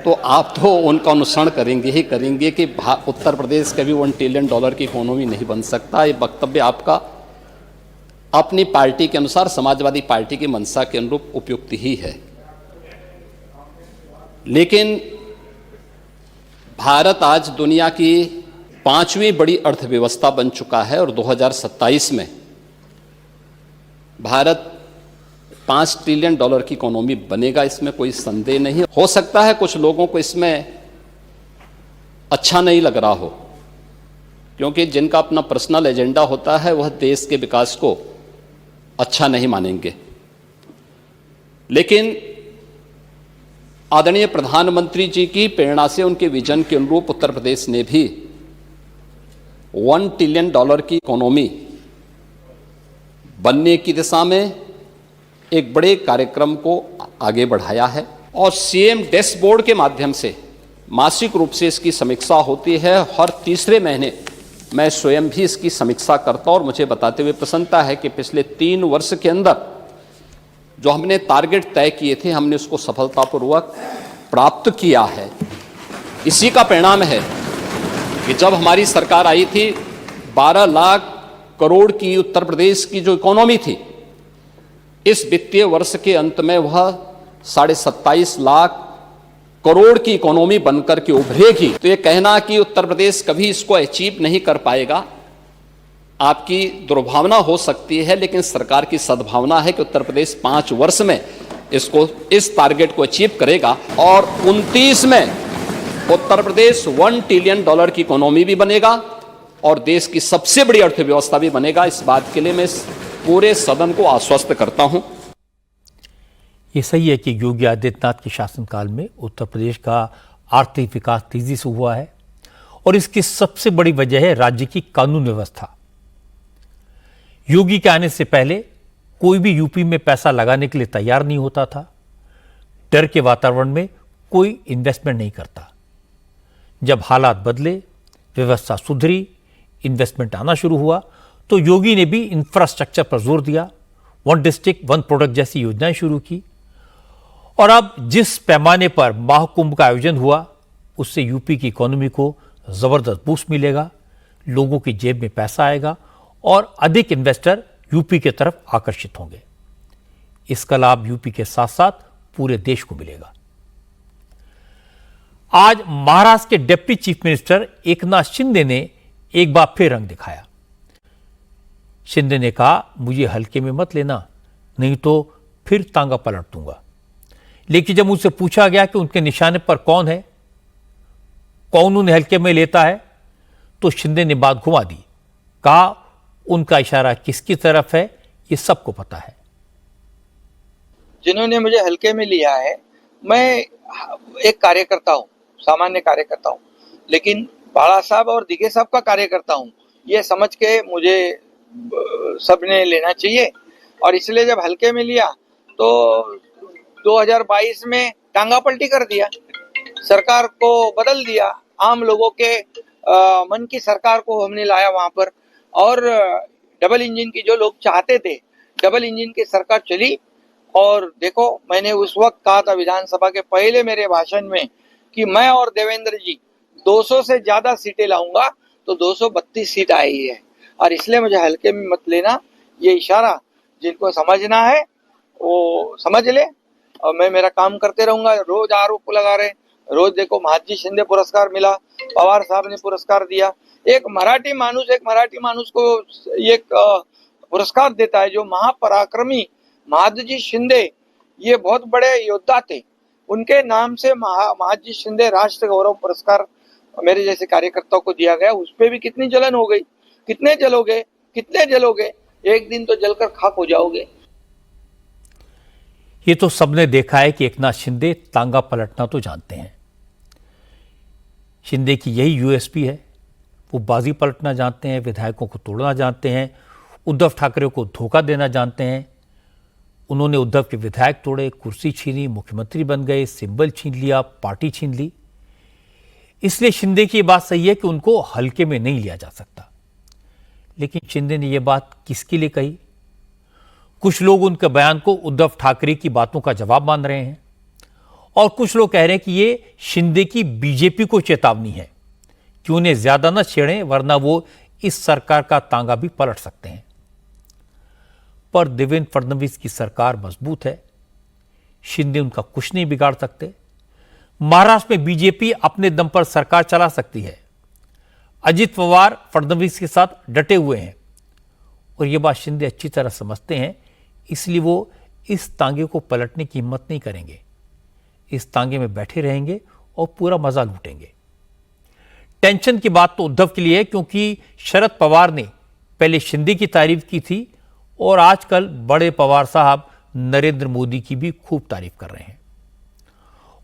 तो आप तो उनका अनुसरण करेंगे ही करेंगे कि उत्तर प्रदेश कभी $1 ट्रिलियन की इकोनॉमी नहीं बन सकता। ये वक्तव्य आपका अपनी पार्टी के अनुसार, समाजवादी पार्टी की मंशा के अनुरूप उपयुक्त ही है। लेकिन भारत आज दुनिया की 5वीं बड़ी अर्थव्यवस्था बन चुका है और 2027 में भारत $5 ट्रिलियन की इकोनॉमी बनेगा, इसमें कोई संदेह नहीं। हो सकता है कुछ लोगों को इसमें अच्छा नहीं लग रहा हो, क्योंकि जिनका अपना पर्सनल एजेंडा होता है वह देश के विकास को अच्छा नहीं मानेंगे। लेकिन आदरणीय प्रधानमंत्री जी की प्रेरणा से, उनके विजन के अनुरूप उत्तर प्रदेश ने भी $1 ट्रिलियन की इकोनॉमी बनने की दिशा में एक बड़े कार्यक्रम को आगे बढ़ाया है और सीएम डैशबोर्ड के माध्यम से मासिक रूप से इसकी समीक्षा होती है। हर तीसरे महीने मैं स्वयं भी इसकी समीक्षा करता हूं और मुझे बताते हुए प्रसन्नता है कि पिछले 3 वर्ष के अंदर जो हमने टारगेट तय किए थे, हमने उसको सफलतापूर्वक प्राप्त किया है। इसी का परिणाम है कि जब हमारी सरकार आई थी, 12 लाख करोड़ की उत्तर प्रदेश की जो इकोनॉमी थी, इस वित्तीय वर्ष के अंत में वह 27.5 लाख करोड़ की इकोनॉमी बनकर के उभरेगी। तो ये कहना कि उत्तर प्रदेश कभी इसको अचीव नहीं कर पाएगा, आपकी दुर्भावना हो सकती है, लेकिन सरकार की सद्भावना है कि उत्तर प्रदेश 5 वर्ष में इस टारगेट को अचीव करेगा और 29 में उत्तर प्रदेश $1 ट्रिलियन की इकोनॉमी भी बनेगा और देश की सबसे बड़ी अर्थव्यवस्था भी बनेगा। इस बात के लिए मैं पूरे सदन को आश्वस्त करता हूं। ये सही है कि योगी आदित्यनाथ के शासनकाल में उत्तर प्रदेश का आर्थिक विकास तेजी से हुआ है और इसकी सबसे बड़ी वजह है राज्य की कानून व्यवस्था। योगी के आने से पहले कोई भी यूपी में पैसा लगाने के लिए तैयार नहीं होता था। डर के वातावरण में कोई इन्वेस्टमेंट नहीं करता। जब हालात बदले, व्यवस्था सुधरी, इन्वेस्टमेंट आना शुरू हुआ, तो योगी ने भी इंफ्रास्ट्रक्चर पर जोर दिया, 1 डिस्ट्रिक्ट 1 प्रोडक्ट जैसी योजनाएं शुरू की और अब जिस पैमाने पर महाकुंभ का आयोजन हुआ, उससे यूपी की इकोनॉमी को जबरदस्त बूस्ट मिलेगा, लोगों की जेब में पैसा आएगा और अधिक इन्वेस्टर यूपी की तरफ आकर्षित होंगे। इसका लाभ यूपी के साथ साथ पूरे देश को मिलेगा। आज महाराष्ट्र के deputy chief minister Eknath Shinde ने एक बार फिर रंग दिखाया। शिंदे ने कहा, मुझे हल्के में मत लेना, नहीं तो फिर तांगा पलट दूंगा। लेकिन जब उनसे पूछा गया कि उनके निशाने पर कौन है, कौन उन्हें हल्के में लेता है, तो शिंदे ने बात घुमा दी। कहा, उनका इशारा किसकी तरफ है ये सबको पता है। जिन्होंने मुझे हल्के में लिया है, मैं एक कार्यकर्ता हूं, सामान्य कार्यकर्ता हूं, लेकिन बाला साहब और दिगे साहब का कार्यकर्ता हूं, ये समझ के मुझे सबने लेना चाहिए। और इसलिए जब हल्के में लिया तो 2022 में टांगा पलटी कर दिया, सरकार को बदल दिया, आम लोगों के मन की सरकार को हमने लाया वहां पर और डबल इंजन की जो लोग चाहते थे, डबल इंजन की सरकार चली। और देखो, मैंने उस वक्त कहा था विधानसभा के पहले मेरे भाषण में कि मैं और देवेंद्र जी 200 से ज्यादा सीटें लाऊंगा, तो 232 सीट आई है। और इसलिए मुझे हल्के में मत लेना, ये इशारा जिनको समझना है वो समझ ले और मैं मेरा काम करते रहूंगा। रोज आरोप लगा रहे, रोज देखो महाजी शिंदे पुरस्कार मिला, पवार साहब ने पुरस्कार दिया। एक मराठी मानुस को एक पुरस्कार देता है जो महापराक्रमी महादजी शिंदे, ये बहुत बड़े योद्धा थे, उनके नाम से महादजी शिंदे राष्ट्र गौरव पुरस्कार मेरे जैसे कार्यकर्ताओं को दिया गया। उस पर भी कितनी जलन हो गई, कितने जलोगे, एक दिन तो जलकर खाक हो जाओगे। ये तो सबने देखा है कि एकनाथ शिंदे तांगा पलटना तो जानते हैं। शिंदे की यही यूएसपी है, वो बाजी पलटना जानते हैं, विधायकों को तोड़ना जानते हैं, उद्धव ठाकरे को धोखा देना जानते हैं। उन्होंने उद्धव के विधायक तोड़े, कुर्सी छीनी, मुख्यमंत्री बन गए, सिंबल छीन लिया, पार्टी छीन ली। इसलिए शिंदे की बात सही है कि उनको हल्के में नहीं लिया जा सकता। लेकिन शिंदे ने यह बात किसके लिए कही? कुछ लोग उनके बयान को उद्धव ठाकरे की बातों का जवाब मान रहे हैं और कुछ लोग कह रहे हैं कि ये शिंदे की बीजेपी को चेतावनी है कि उन्हें ज्यादा न छेड़ें, वरना वो इस सरकार का तांगा भी पलट सकते हैं। पर देवेंद्र फडणवीस की सरकार मजबूत है। शिंदे उनका कुछ नहीं बिगाड़ सकते। महाराष्ट्र में बीजेपी अपने दम पर सरकार चला सकती है। अजित पवार फडणवीस के साथ डटे हुए हैं और यह बात शिंदे अच्छी तरह समझते हैं, इसलिए वो इस तांगे को पलटने की हिम्मत नहीं करेंगे। इस तांगे में बैठे रहेंगे और पूरा मजा लूटेंगे। टेंशन की बात तो उद्धव के लिए है, क्योंकि शरद पवार ने पहले शिंदे की तारीफ की थी और आजकल बड़े पवार साहब नरेंद्र मोदी की भी खूब तारीफ कर रहे हैं।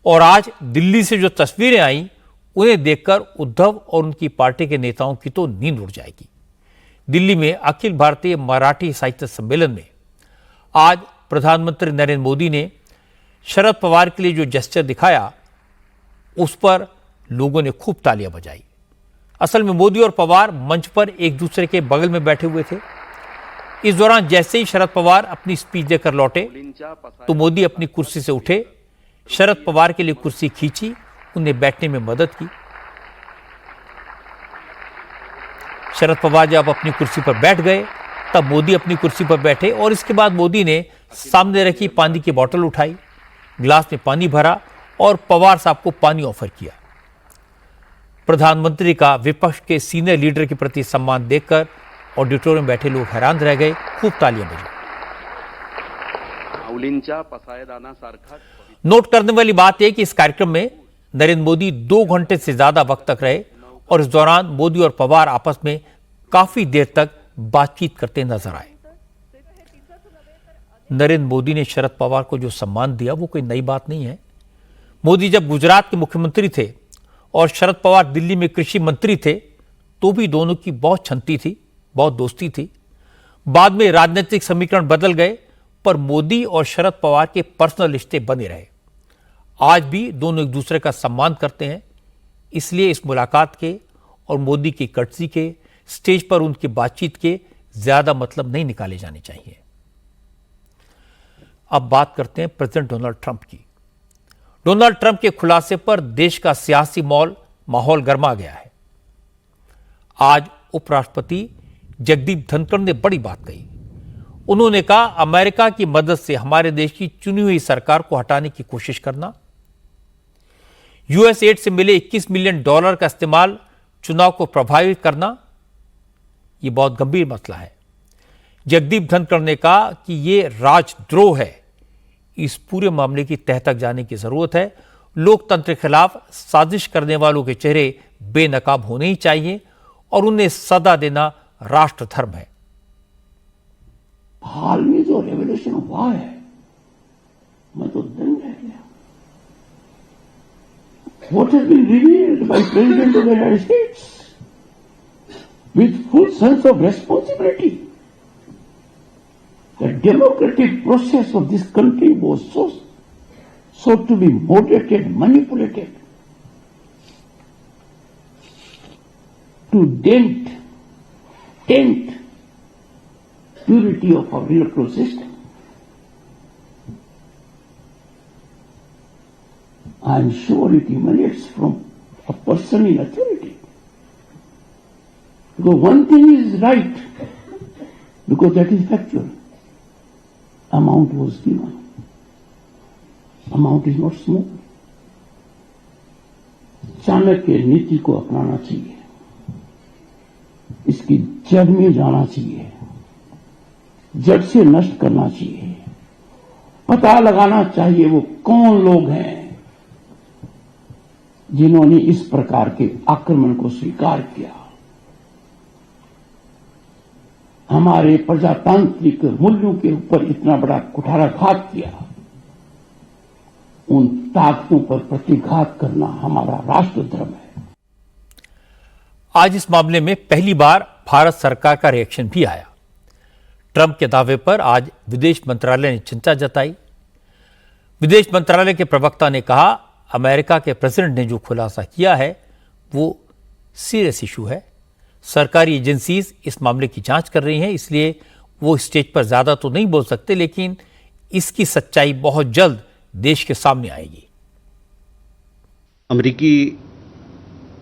और आज दिल्ली से जो तस्वीरें आई उन्हें देखकर उद्धव और उनकी पार्टी के नेताओं की तो नींद उड़ जाएगी। दिल्ली में अखिल भारतीय मराठी साहित्य सम्मेलन में आज प्रधानमंत्री नरेंद्र मोदी ने शरद पवार के लिए जो जेस्चर दिखाया उस पर लोगों ने खूब तालियां बजाई। असल में मोदी और पवार मंच पर एक दूसरे के बगल में बैठे हुए थे। इस दौरान जैसे ही शरद पवार अपनी स्पीच देकर लौटे तो मोदी अपनी कुर्सी से उठे, शरद पवार के लिए कुर्सी खींची, उन्हें बैठने में मदद की। शरद पवार जब अपनी कुर्सी पर बैठ गए तब मोदी अपनी कुर्सी पर बैठे और इसके बाद मोदी ने सामने रखी पानी की बोतल उठाई, गिलास में पानी भरा और पवार साहब को पानी ऑफर किया। प्रधानमंत्री का विपक्ष के सीनियर लीडर के प्रति सम्मान देखकर ऑडिटोरियम में बैठे लोग हैरान रह गए, खूब तालियां बजी। नोट करने वाली बात यह कि इस कार्यक्रम में नरेंद्र मोदी 2 घंटे से ज्यादा वक्त तक रहे और इस दौरान मोदी और पवार आपस में काफी देर तक बातचीत करते नजर आए। नरेंद्र मोदी ने शरद पवार को जो सम्मान दिया वो कोई नई बात नहीं है। मोदी जब गुजरात के मुख्यमंत्री थे और शरद पवार दिल्ली में कृषि मंत्री थे तो भी दोनों की बहुत छंती थी, बहुत दोस्ती थी। बाद में राजनीतिक समीकरण बदल गए पर मोदी और शरद पवार के पर्सनल रिश्ते बने रहे। आज भी दोनों एक दूसरे का सम्मान करते हैं, इसलिए इस मुलाकात के और मोदी की कर्टसी के, स्टेज पर उनकी बातचीत के ज्यादा मतलब नहीं निकाले जाने चाहिए। अब बात करते हैं प्रेसिडेंट डोनाल्ड ट्रंप की। डोनाल्ड ट्रंप के खुलासे पर देश का सियासी माहौल गर्मा गया है। आज उपराष्ट्रपति जगदीप धनखड़ ने बड़ी बात कही। उन्होंने कहा, अमेरिका की मदद से हमारे देश की चुनी हुई सरकार को हटाने की कोशिश करना, यूएस एड से मिले $21 मिलियन का इस्तेमाल चुनाव को प्रभावित करना, यह बहुत गंभीर मसला है। जगदीप धनखड़ ने कहा कि यह राजद्रोह है। इस पूरे मामले की तह तक जाने की जरूरत है। लोकतंत्र के खिलाफ साजिश करने वालों के चेहरे बेनकाब होने ही चाहिए और उन्हें सजा देना राष्ट्र धर्म है। हाल में जो रेवोल्यूशन हुआ है, मैं तो दंग रह गया। What has been revealed by President of the United States with full sense of responsibility. The democratic process of this country was so to be moderated, manipulated, to dent purity of our electoral system. I am sure it emanates from a person in authority. Because one thing is right, because that is factual. Amount was given. Amount is not small. Chanakya नीति को अपनाना चाहिए, इसकी जड़ में जाना चाहिए, जड़ से नष्ट करना चाहिए, पता लगाना चाहिए वो कौन लोग हैं जिन्होंने इस प्रकार के आक्रमण को स्वीकार किया, हमारे प्रजातांत्रिक मूल्यों के ऊपर इतना बड़ा कुठाराघात किया। उन ताकतों पर प्रतिघात करना हमारा राष्ट्र धर्म है। आज इस मामले में पहली बार भारत सरकार का रिएक्शन भी आया। ट्रंप के दावे पर आज विदेश मंत्रालय ने चिंता जताई। विदेश मंत्रालय के प्रवक्ता ने कहा, अमेरिका के प्रेसिडेंट ने जो खुलासा किया है वो सीरियस इशू है। सरकारी एजेंसीज इस मामले की जांच कर रही हैं, इसलिए वो स्टेज पर ज्यादा तो नहीं बोल सकते, लेकिन इसकी सच्चाई बहुत जल्द देश के सामने आएगी। अमेरिकी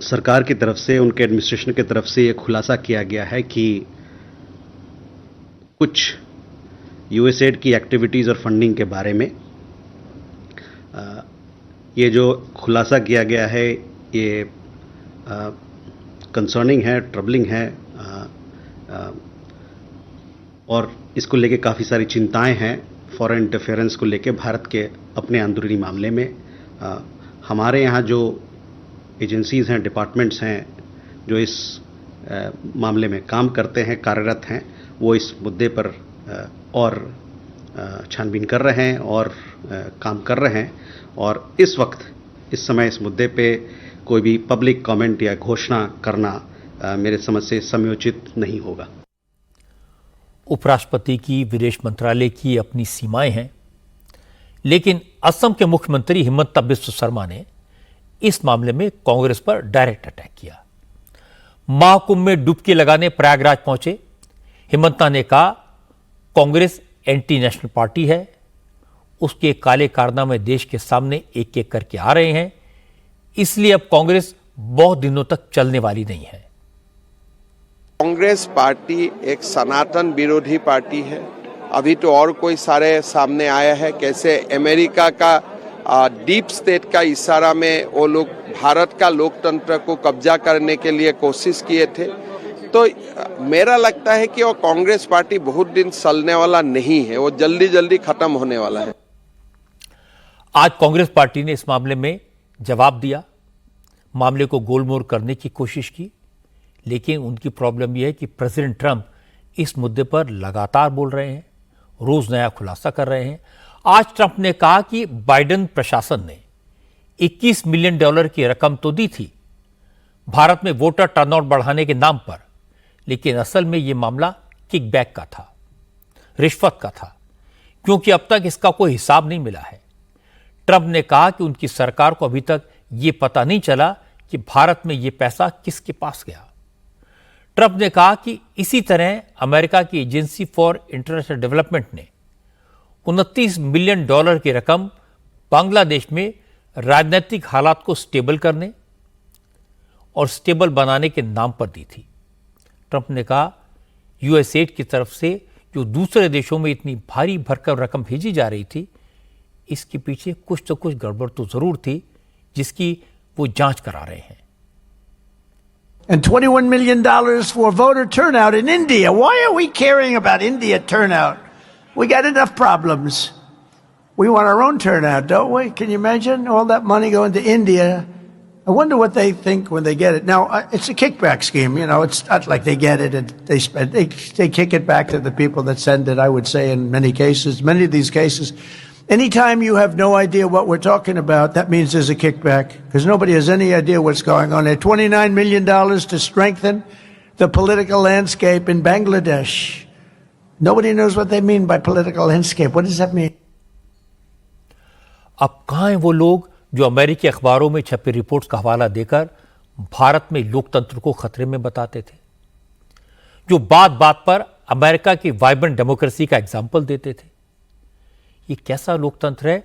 सरकार की तरफ से, उनके एडमिनिस्ट्रेशन की तरफ से यह खुलासा किया गया है कि कुछ यूएसएड की एक्टिविटीज़ और फंडिंग के बारे में। ये जो खुलासा किया गया है ये कंसर्निंग है, ट्रबलिंग है, और इसको लेके काफ़ी सारी चिंताएं हैं फॉरेन इंटरफेरेंस को लेके भारत के अपने अंदरूनी मामले में। हमारे यहाँ जो एजेंसीज़ हैं, डिपार्टमेंट्स हैं जो इस मामले में काम करते हैं, कार्यरत हैं, वो इस मुद्दे पर और छानबीन कर रहे हैं और काम कर रहे हैं, और इस वक्त इस समय इस मुद्दे पे कोई भी पब्लिक कमेंट या घोषणा करना मेरे समझ से समयोचित नहीं होगा। उपराष्ट्रपति की विदेश मंत्रालय की अपनी सीमाएं हैं, लेकिन असम के मुख्यमंत्री हिमंता बिस्व शर्मा ने इस मामले में कांग्रेस पर डायरेक्ट अटैक किया। महाकुंभ में डुबकी लगाने प्रयागराज पहुंचे हिमंता ने कहा कांग्रेस एंटी नेशनल पार्टी है, उसके काले कारनामे देश के सामने एक एक करके आ रहे हैं, इसलिए अब कांग्रेस बहुत दिनों तक चलने वाली नहीं है। कांग्रेस पार्टी एक सनातन विरोधी पार्टी है। अभी तो और कोई सारे सामने आया है, कैसे अमेरिका का डीप स्टेट का इशारा में वो लोग भारत का लोकतंत्र को कब्जा करने के लिए कोशिश किए थे। तो मेरा लगता है कि वो कांग्रेस पार्टी बहुत दिन चलने वाला नहीं है, वो जल्दी जल्दी खत्म होने वाला है। आज कांग्रेस पार्टी ने इस मामले में जवाब दिया, मामले को गोलमोल करने की कोशिश की, लेकिन उनकी प्रॉब्लम यह है कि प्रेसिडेंट ट्रंप इस मुद्दे पर लगातार बोल रहे हैं, रोज नया खुलासा कर रहे हैं। आज ट्रंप ने कहा कि बाइडेन प्रशासन ने $21 मिलियन की रकम तो दी थी भारत में वोटर टर्नआउट बढ़ाने के नाम पर, लेकिन असल में यह मामला किकबैक का था, रिश्वत का था, क्योंकि अब तक इसका कोई हिसाब नहीं मिला है। ट्रंप ने कहा कि उनकी सरकार को अभी तक यह पता नहीं चला कि भारत में यह पैसा किसके पास गया। ट्रंप ने कहा कि इसी तरह अमेरिका की एजेंसी फॉर इंटरनेशनल डेवलपमेंट ने $29 मिलियन की रकम बांग्लादेश में राजनीतिक हालात को स्टेबल करने और स्टेबल बनाने के नाम पर दी थी। ट्रंप ने कहा यूएसएड की तरफ से जो दूसरे देशों में इतनी भारी भरकम रकम भेजी जा रही थी, इसके पीछे कुछ तो कुछ गड़बड़ तो जरूर थी, जिसकी वो जांच करा रहे हैं। And $21 million for voter turnout in India. Why are we caring about India turnout? We got enough problems. We want our own turnout, don't we? Can you imagine all that money going to India? I wonder what they think when they get it. Now, it's a kickback scheme. You know, it's not like they get it and they spend. They kick it back to the people that send it, I would say, in many cases. Many of these cases, anytime you have no idea what we're talking about, that means there's a kickback, because nobody has any idea what's going on there. $29 million to strengthen the political landscape in Bangladesh. Nobody knows what they mean by political landscape. What does that mean? अब कहां हैं वो लोग जो अमेरिकी अखबारों में छपी रिपोर्ट्स का हवाला देकर भारत में लोकतंत्र को खतरे में बताते थे, जो बात बात पर अमेरिका की वाइब्रेंट डेमोक्रेसी का एग्जाम्पल देते थे? ये कैसा लोकतंत्र है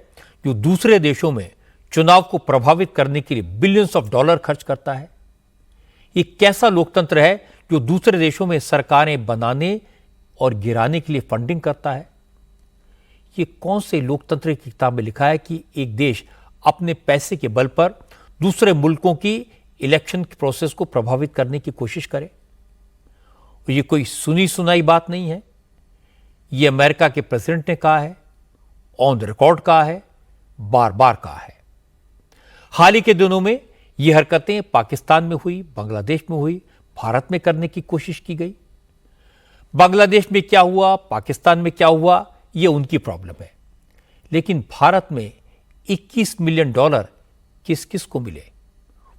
जो दूसरे देशों में चुनाव को प्रभावित करने के लिए बिलियंस ऑफ डॉलर खर्च करता है? ये कैसा लोकतंत्र है जो दूसरे देशों में सरकारें बनाने और गिराने के लिए फंडिंग करता है? ये कौन से लोकतंत्र की किताब में लिखा है कि एक देश अपने पैसे के बल पर दूसरे मुल्कों की इलेक्शन प्रोसेस को प्रभावित करने की कोशिश करे? और ये कोई सुनी सुनाई बात नहीं है, ये अमेरिका के प्रेसिडेंट ने कहा है, ऑन द रिकॉर्ड कहा है, बार बार कहा है। हाल ही के दिनों में ये हरकतें पाकिस्तान में हुई, बांग्लादेश में हुई, भारत में करने की कोशिश की गई। बांग्लादेश में क्या हुआ, पाकिस्तान में क्या हुआ, ये उनकी प्रॉब्लम है, लेकिन भारत में $21 मिलियन किस किस को मिले?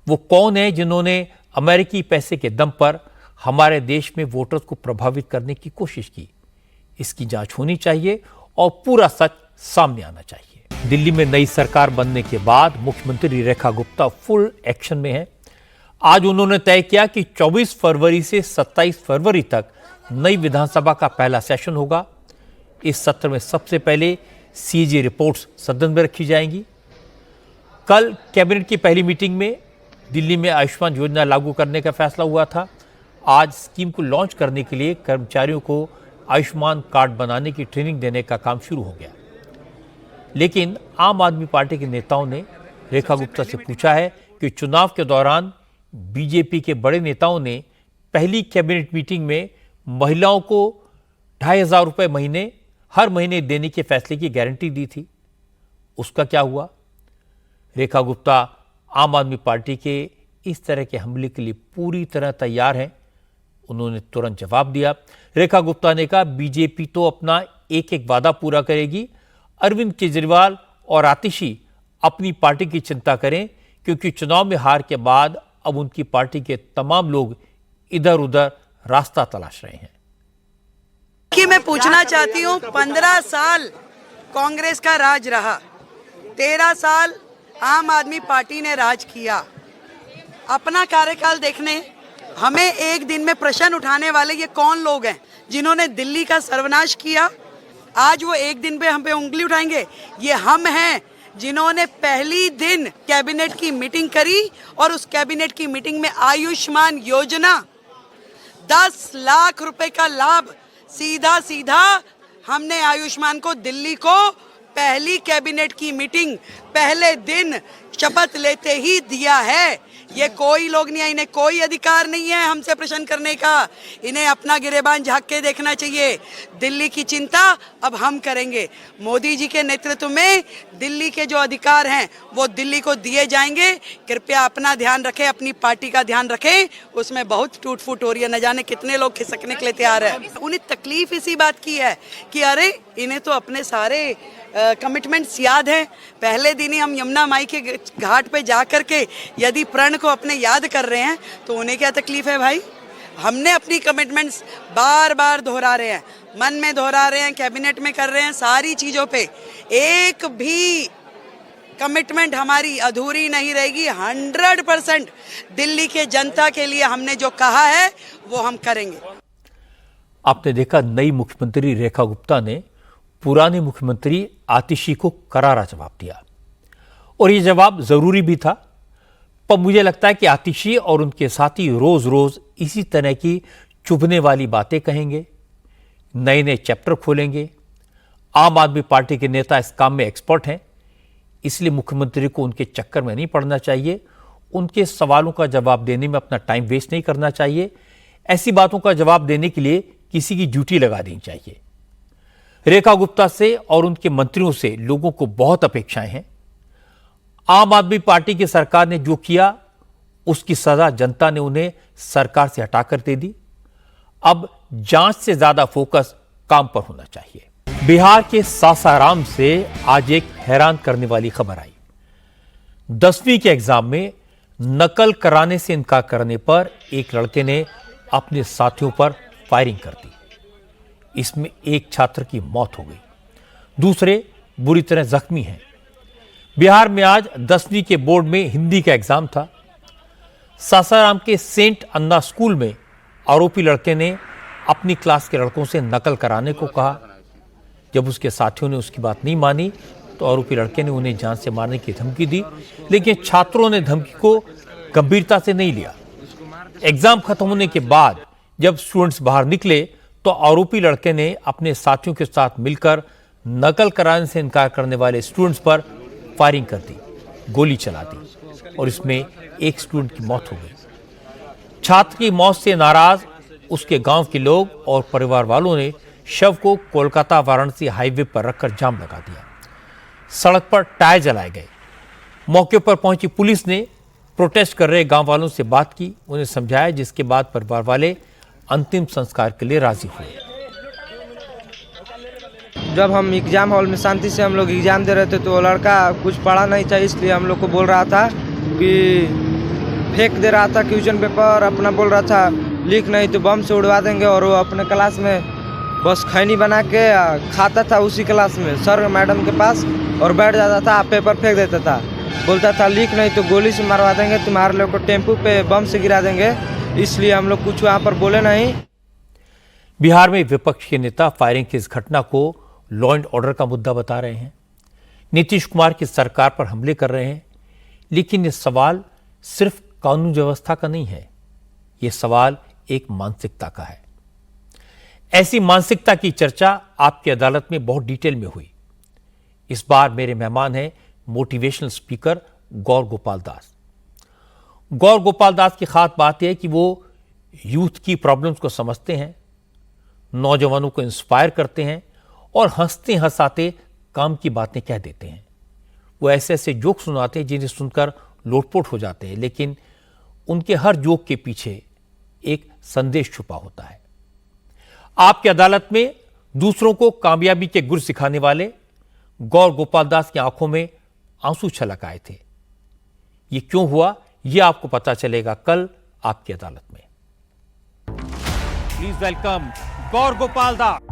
वो कौन है जिन्होंने अमेरिकी पैसे के दम पर हमारे देश में वोटर्स को प्रभावित करने की कोशिश की? इसकी जांच होनी चाहिए और पूरा सच सामने आना चाहिए। दिल्ली में नई सरकार बनने के बाद मुख्यमंत्री रेखा गुप्ता फुल एक्शन में हैं। आज उन्होंने तय किया कि 24 फरवरी से 27 फरवरी तक नई विधानसभा का पहला सेशन होगा। इस सत्र में सबसे पहले सीएजी रिपोर्ट्स सदन में रखी जाएंगी। कल कैबिनेट की पहली मीटिंग में दिल्ली में आयुष्मान योजना लागू करने का फैसला हुआ था। आज स्कीम को लॉन्च करने के लिए कर्मचारियों को आयुष्मान कार्ड बनाने की ट्रेनिंग देने का काम शुरू हो गया। लेकिन आम आदमी पार्टी के नेताओं ने रेखा गुप्ता से पूछा है कि चुनाव के दौरान बीजेपी के बड़े नेताओं ने पहली कैबिनेट मीटिंग में महिलाओं को 2,500 रुपए महीने हर महीने देने के फैसले की गारंटी दी थी, उसका क्या हुआ? रेखा गुप्ता आम आदमी पार्टी के इस तरह के हमले के लिए पूरी तरह तैयार हैं। उन्होंने तुरंत जवाब दिया। रेखा गुप्ता ने कहा, बीजेपी तो अपना एक एक वादा पूरा करेगी। अरविंद केजरीवाल और आतिशी अपनी पार्टी की चिंता करें, क्योंकि चुनाव में हार के बाद अब उनकी पार्टी के तमाम लोग इधर उधर रास्ता तलाश रहे हैं। कि मैं पूछना चाहती हूँ, 15 साल कांग्रेस का राज रहा, 13 साल आम आदमी पार्टी ने राज किया। अपना कार्यकाल देखने हमें एक दिन में प्रश्न उठाने वाले ये कौन लोग हैं जिन्होंने दिल्ली का सर्वनाश किया? आज वो एक दिन पे हम पे उंगली उठाएंगे? ये हम हैं जिन्होंने पहली दिन कैबिनेट की मीटिंग करी और उस कैबिनेट की मीटिंग में आयुष्मान योजना 10 लाख रुपए का लाभ सीधा सीधा हमने आयुष्मान को दिल्ली को पहली कैबिनेट की मीटिंग पहले दिन शपथ लेते ही दिया है। ये कोई लोग नहीं है, इन्हें कोई अधिकार नहीं है हमसे प्रश्न करने का। इन्हें अपना गिरेबान झांक के देखना चाहिए। दिल्ली की चिंता अब हम करेंगे। मोदी जी के नेतृत्व में दिल्ली के जो अधिकार हैं वो दिल्ली को दिए जाएंगे। कृपया अपना ध्यान रखें, अपनी पार्टी का ध्यान रखें। उसमें बहुत टूट फूट हो रही है, न जाने कितने लोग खिसकने के लिए तैयार है। उन्हें तकलीफ इसी बात की है कि अरे इन्हें तो अपने सारे कमिटमेंट्स याद हैं। पहले दिन ही हम यमुना माई के घाट पे जा कर के यदि प्रण को अपने याद कर रहे हैं तो उन्हें क्या तकलीफ है भाई? हमने अपनी कमिटमेंट्स बार बार दोहरा रहे हैं, मन में दोहरा रहे हैं, कैबिनेट में कर रहे हैं, सारी चीज़ों पे एक भी कमिटमेंट हमारी अधूरी नहीं रहेगी। 100% दिल्ली के जनता के लिए हमने जो कहा है वो हम करेंगे। आपने देखा, नई मुख्यमंत्री रेखा गुप्ता ने पुराने मुख्यमंत्री आतिशी को करारा जवाब दिया और ये जवाब जरूरी भी था। पर मुझे लगता है कि आतिशी और उनके साथी रोज रोज इसी तरह की चुभने वाली बातें कहेंगे, नए नए चैप्टर खोलेंगे। आम आदमी पार्टी के नेता इस काम में एक्सपर्ट हैं, इसलिए मुख्यमंत्री को उनके चक्कर में नहीं पड़ना चाहिए। उनके सवालों का जवाब देने में अपना टाइम वेस्ट नहीं करना चाहिए। ऐसी बातों का जवाब देने के लिए किसी की ड्यूटी लगा देनी चाहिए। रेखा गुप्ता से और उनके मंत्रियों से लोगों को बहुत अपेक्षाएं हैं। आम आदमी पार्टी की सरकार ने जो किया उसकी सजा जनता ने उन्हें सरकार से हटाकर दे दी। अब जांच से ज्यादा फोकस काम पर होना चाहिए। बिहार के सासाराम से आज एक हैरान करने वाली खबर आई। 10वीं के एग्जाम में नकल कराने से इनकार करने पर एक लड़के ने अपने साथियों पर फायरिंग कर दी। इसमें एक छात्र की मौत हो गई, दूसरे बुरी तरह जख्मी हैं। बिहार में आज 10वीं के बोर्ड में हिंदी का एग्जाम था। सासाराम के सेंट अन्ना स्कूल में आरोपी लड़के ने अपनी क्लास के लड़कों से नकल कराने को कहा। जब उसके साथियों ने उसकी बात नहीं मानी तो आरोपी लड़के ने उन्हें जान से मारने की धमकी दी, लेकिन छात्रों ने धमकी को गंभीरता से नहीं लिया। एग्जाम खत्म होने के बाद जब स्टूडेंट्स बाहर निकले तो आरोपी लड़के ने अपने साथियों के साथ मिलकर नकल कराने से इनकार करने वाले स्टूडेंट्स पर फायरिंग कर दी, गोली चला दी और इसमें एक स्टूडेंट की मौत हो गई। छात्र की मौत से नाराज उसके गांव के लोग और परिवार वालों ने शव को कोलकाता वाराणसी हाईवे पर रखकर जाम लगा दिया। सड़क पर टायर जलाए गए। मौके पर पहुंची पुलिस ने प्रोटेस्ट कर रहे गांव वालों से बात की, उन्हें समझाया, जिसके बाद परिवार वाले अंतिम संस्कार के लिए राजी हुए। जब हम एग्जाम हॉल में शांति से हम लोग एग्जाम दे रहे थे तो वो लड़का कुछ पढ़ा नहीं था, इसलिए हम लोग को बोल रहा था कि फेंक दे रहा था क्वेश्चन पेपर, अपना बोल रहा था लिख नहीं तो बम से उड़वा देंगे। और वो अपने क्लास में बस खैनी बना के खाता था उसी क्लास में सर मैडम के पास और बैठ जाता था, पेपर फेंक देता था, बोलता था लिख नहीं तो गोली से मारवा देंगे, तुम्हारे लोग को टेम्पू पे बम से गिरा देंगे। इसलिए हम लोग कुछ वहाँ पर बोले नहीं। बिहार में विपक्ष के नेता फायरिंग की इस घटना को लॉ एंड ऑर्डर का मुद्दा बता रहे हैं, नीतीश कुमार की सरकार पर हमले कर रहे हैं। लेकिन ये सवाल सिर्फ कानून व्यवस्था का नहीं है, ये सवाल एक मानसिकता का है। ऐसी मानसिकता की चर्चा आपकी अदालत में बहुत डिटेल में हुई। इस बार मेरे मेहमान हैं मोटिवेशनल स्पीकर गौर गोपाल दास। गौर गोपाल दास की खास बात यह है कि वो यूथ की प्रॉब्लम्स को समझते हैं, नौजवानों को इंस्पायर करते हैं और हंसते हंसाते काम की बातें कह देते हैं। वो ऐसे ऐसे जोक सुनाते हैं जिन्हें सुनकर लोटपोट हो जाते हैं, लेकिन उनके हर जोक के पीछे एक संदेश छुपा होता है। आपकी अदालत में दूसरों को कामयाबी के गुर सिखाने वाले गौर गोपाल दास की आंखों में आंसू छलक आए थे। ये क्यों हुआ, यह आपको पता चलेगा कल आपकी अदालत में। Please welcome Gaur Gopal Das.